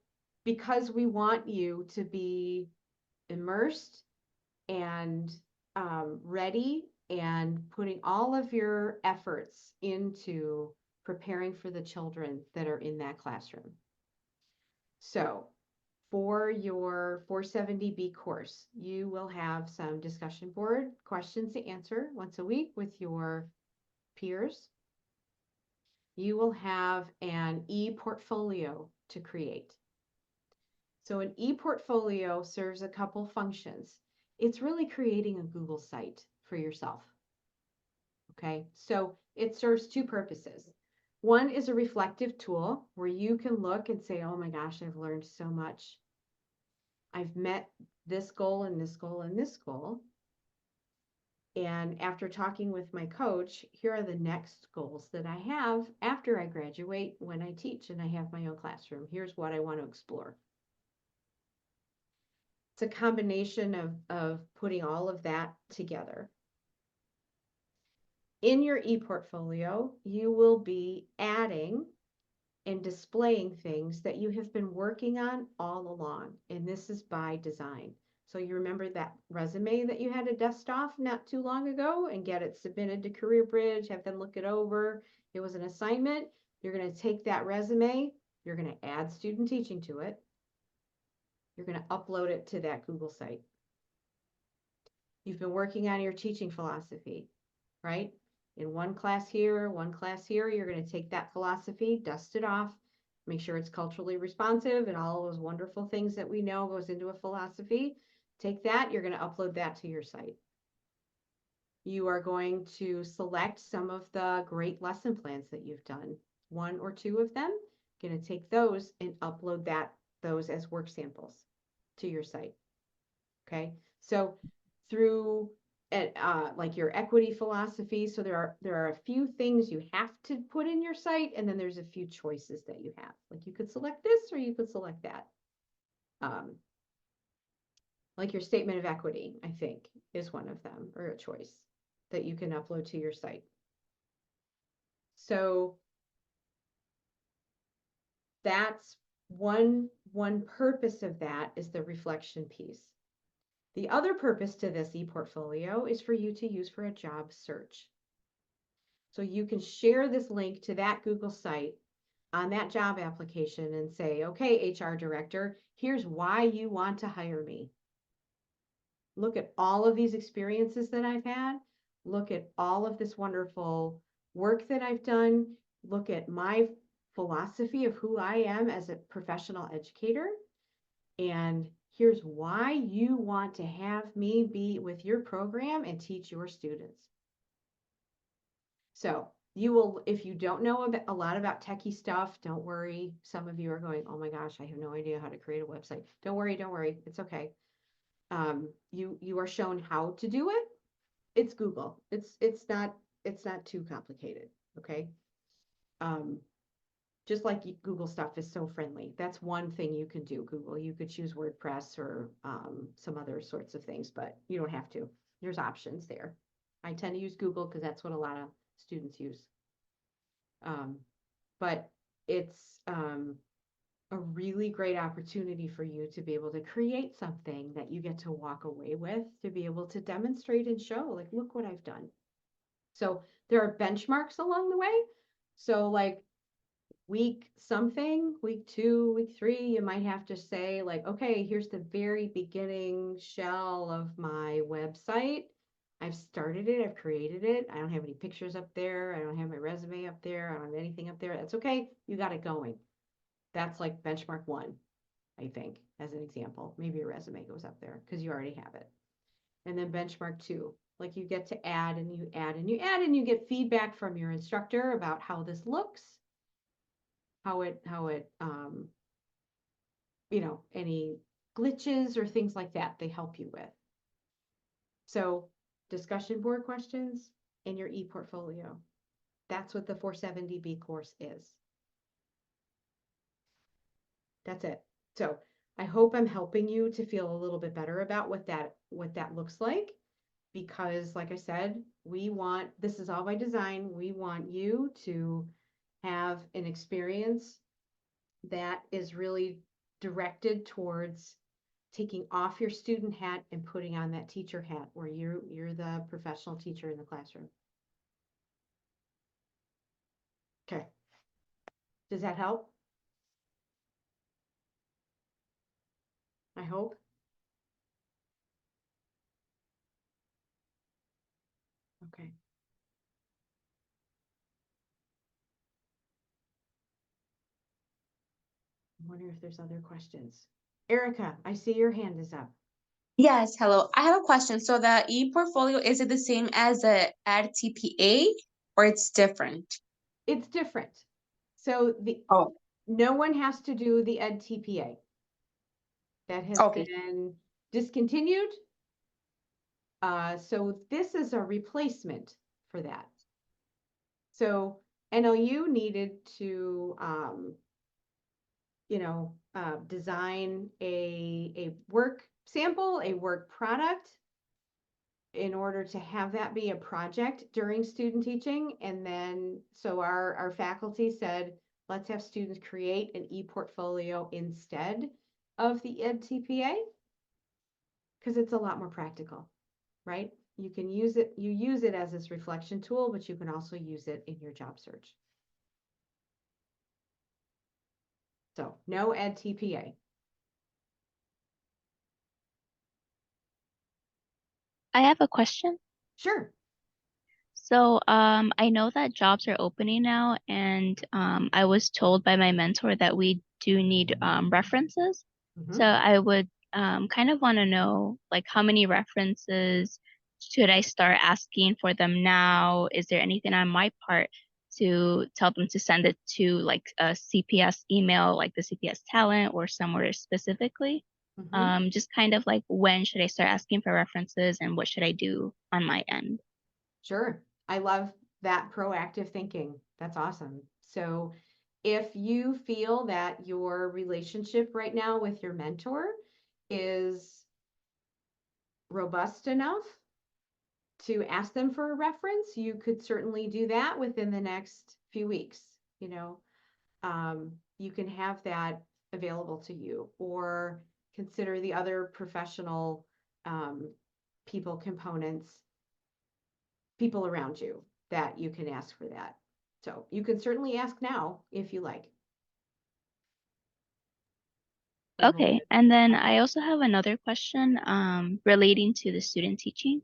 because we want you to be immersed and ready and putting all of your efforts into preparing for the children that are in that classroom. So for your 470B course, you will have some discussion board questions to answer once a week with your peers. You will have an e-portfolio to create. So an e-portfolio serves a couple functions. It's really creating a Google site for yourself. Okay, so it serves two purposes. One is a reflective tool where you can look and say, oh my gosh, I've learned so much. I've met this goal and this goal and this goal. And after talking with my coach, here are the next goals that I have after I graduate when I teach and I have my own classroom. Here's what I want to explore. It's a combination of putting all of that together. In your e-portfolio, you will be adding and displaying things that you have been working on all along. And this is by design. So you remember that resume that you had to dust off not too long ago and get it submitted to CareerBridge, have them look it over. It was an assignment. You're going to take that resume, you're going to add student teaching to it. You're going to upload it to that Google site. You've been working on your teaching philosophy, right? In one class here, you're going to take that philosophy, dust it off, make sure it's culturally responsive and all those wonderful things that we know goes into a philosophy. Take that, you're going to upload that to your site. You are going to select some of the great lesson plans that you've done, one or two of them, going to take those and upload those as work samples to your site. Okay, so through like your equity philosophy. So there are a few things you have to put in your site, and then there's a few choices that you have. Like you could select this or you could select that. Like your statement of equity, I think, is one of them, or a choice that you can upload to your site. So that's one purpose of that is the reflection piece. The other purpose to this e-portfolio is for you to use for a job search. So you can share this link to that Google site on that job application and say, okay, HR director, here's why you want to hire me. Look at all of these experiences that I've had. Look at all of this wonderful work that I've done. Look at my philosophy of who I am as a professional educator. And here's why you want to have me be with your program and teach your students. So you will, if you don't know a lot about techie stuff, don't worry. Some of you are going, oh my gosh, I have no idea how to create a website. Don't worry, don't worry. It's okay. You are shown how to do it. It's Google. It's not too complicated. Okay. Just like Google stuff is so friendly. That's one thing you can do. Google. You could choose WordPress or some other sorts of things, but you don't have to. There's options there. I tend to use Google because that's what a lot of students use. But it's a really great opportunity for you to be able to create something that you get to walk away with, to be able to demonstrate and show, like, look what I've done. So there are benchmarks along the way. So like week something, week 2, week 3, you might have to say like, okay, here's the very beginning shell of my website. I've started it, I've created it. I don't have any pictures up there. I don't have my resume up there. I don't have anything up there. That's okay. You got it going. That's like benchmark 1, I think, as an example. Maybe your resume goes up there because you already have it. And then benchmark 2, like you get to add and you add and you add and you get feedback from your instructor about how this looks, how it any glitches or things like that they help you with. So discussion board questions in your e-portfolio. That's what the 470B course is. That's it. So I hope I'm helping you to feel a little bit better about what that looks like, because like I said, this is all by design. We want you to have an experience that is really directed towards taking off your student hat and putting on that teacher hat, where you're the professional teacher in the classroom. Okay. Does that help? I hope. Okay. I wonder if there's other questions. Erica, I see your hand is up. Yes, hello. I have a question. So the e-portfolio, is it the same as a TPA or it's different? It's different. So no one has to do the Ed TPA. That has been discontinued. So this is a replacement for that. So NLU needed to design a work sample, a work product, in order to have that be a project during student teaching. And then, so our faculty said, let's have students create an e-portfolio instead of the Ed TPA, because it's a lot more practical, right? You can use it as this reflection tool, but you can also use it in your job search. So no Ed TPA. I have a question. Sure. So I know that jobs are opening now, and I was told by my mentor that we do need references. So I would kind of want to know, like, how many references should I start asking for them now? Is there anything on my part to tell them to send it to, like, a CPS email, like the CPS Talent, or somewhere specifically? Just kind of like, when should I start asking for references, and what should I do on my end? Sure. I love that proactive thinking. That's awesome. So if you feel that your relationship right now with your mentor is robust enough to ask them for a reference, you could certainly do that within the next few weeks. You can have that available to you, or consider the other professional people around you that you can ask for that. So you can certainly ask now if you like. Okay, and then I also have another question relating to the student teaching.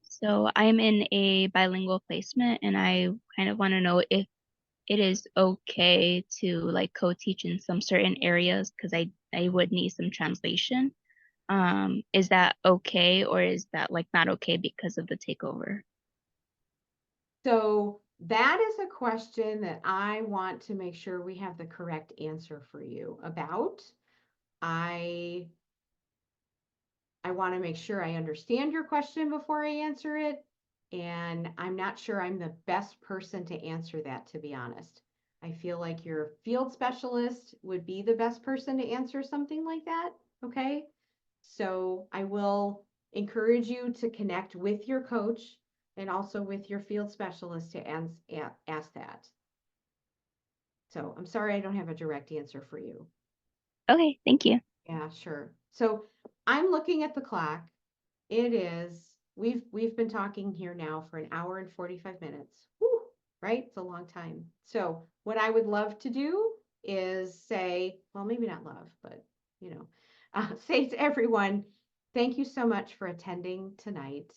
So I'm in a bilingual placement, and I kind of want to know if it is okay to like co-teach in some certain areas, because I would need some translation. Is that okay, or is that like not okay because of the takeover? So that is a question that I want to make sure we have the correct answer for you about. I want to make sure I understand your question before I answer it. And I'm not sure I'm the best person to answer that, to be honest. I feel like your field specialist would be the best person to answer something like that. Okay. So I will encourage you to connect with your coach and also with your field specialist to ask that. So I'm sorry I don't have a direct answer for you. Okay, thank you. Yeah, sure. So I'm looking at the clock. It is, we've been talking here now for an hour and 45 minutes. Whew, right? It's a long time. So what I would love to do is say, well, maybe not love, but you know, say to everyone, thank you so much for attending tonight.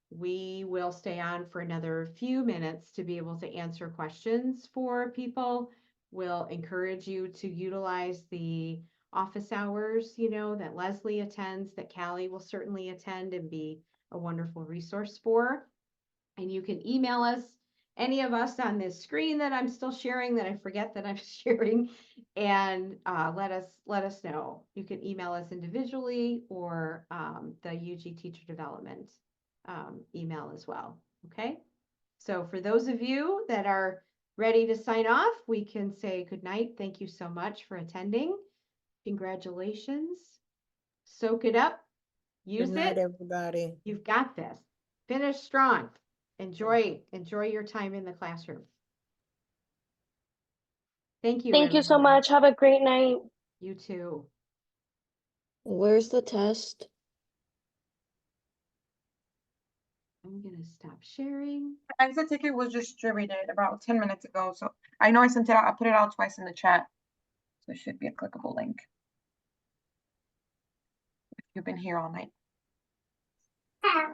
We will stay on for another few minutes to be able to answer questions for people. We'll encourage you to utilize the office hours, you know, that Leslie attends, that Callie will certainly attend and be a wonderful resource for. And you can email us, any of us on this screen that I'm still sharing that I forget that I'm sharing, and let us know. You can email us individually or the UG Teacher Development email as well. Okay. So for those of you that are ready to sign off, we can say good night. Thank you so much for attending. Congratulations. Soak it up. Use Good night, it. everybody. You've got this. Finish strong. Enjoy your time in the classroom. Thank you. Thank you so everyone. much. Have a great night. You too. Where's the test? I'm going to stop sharing. The exit ticket was distributed about 10 minutes ago. So I know I sent it out. I put it out twice in the chat. So it should be a clickable link. If you've been here all night.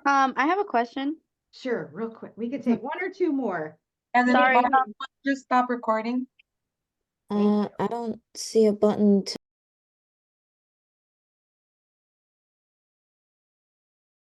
I have a question. Sure, real quick. We could take one or two more. And then Sorry. just stop recording. I don't see a button to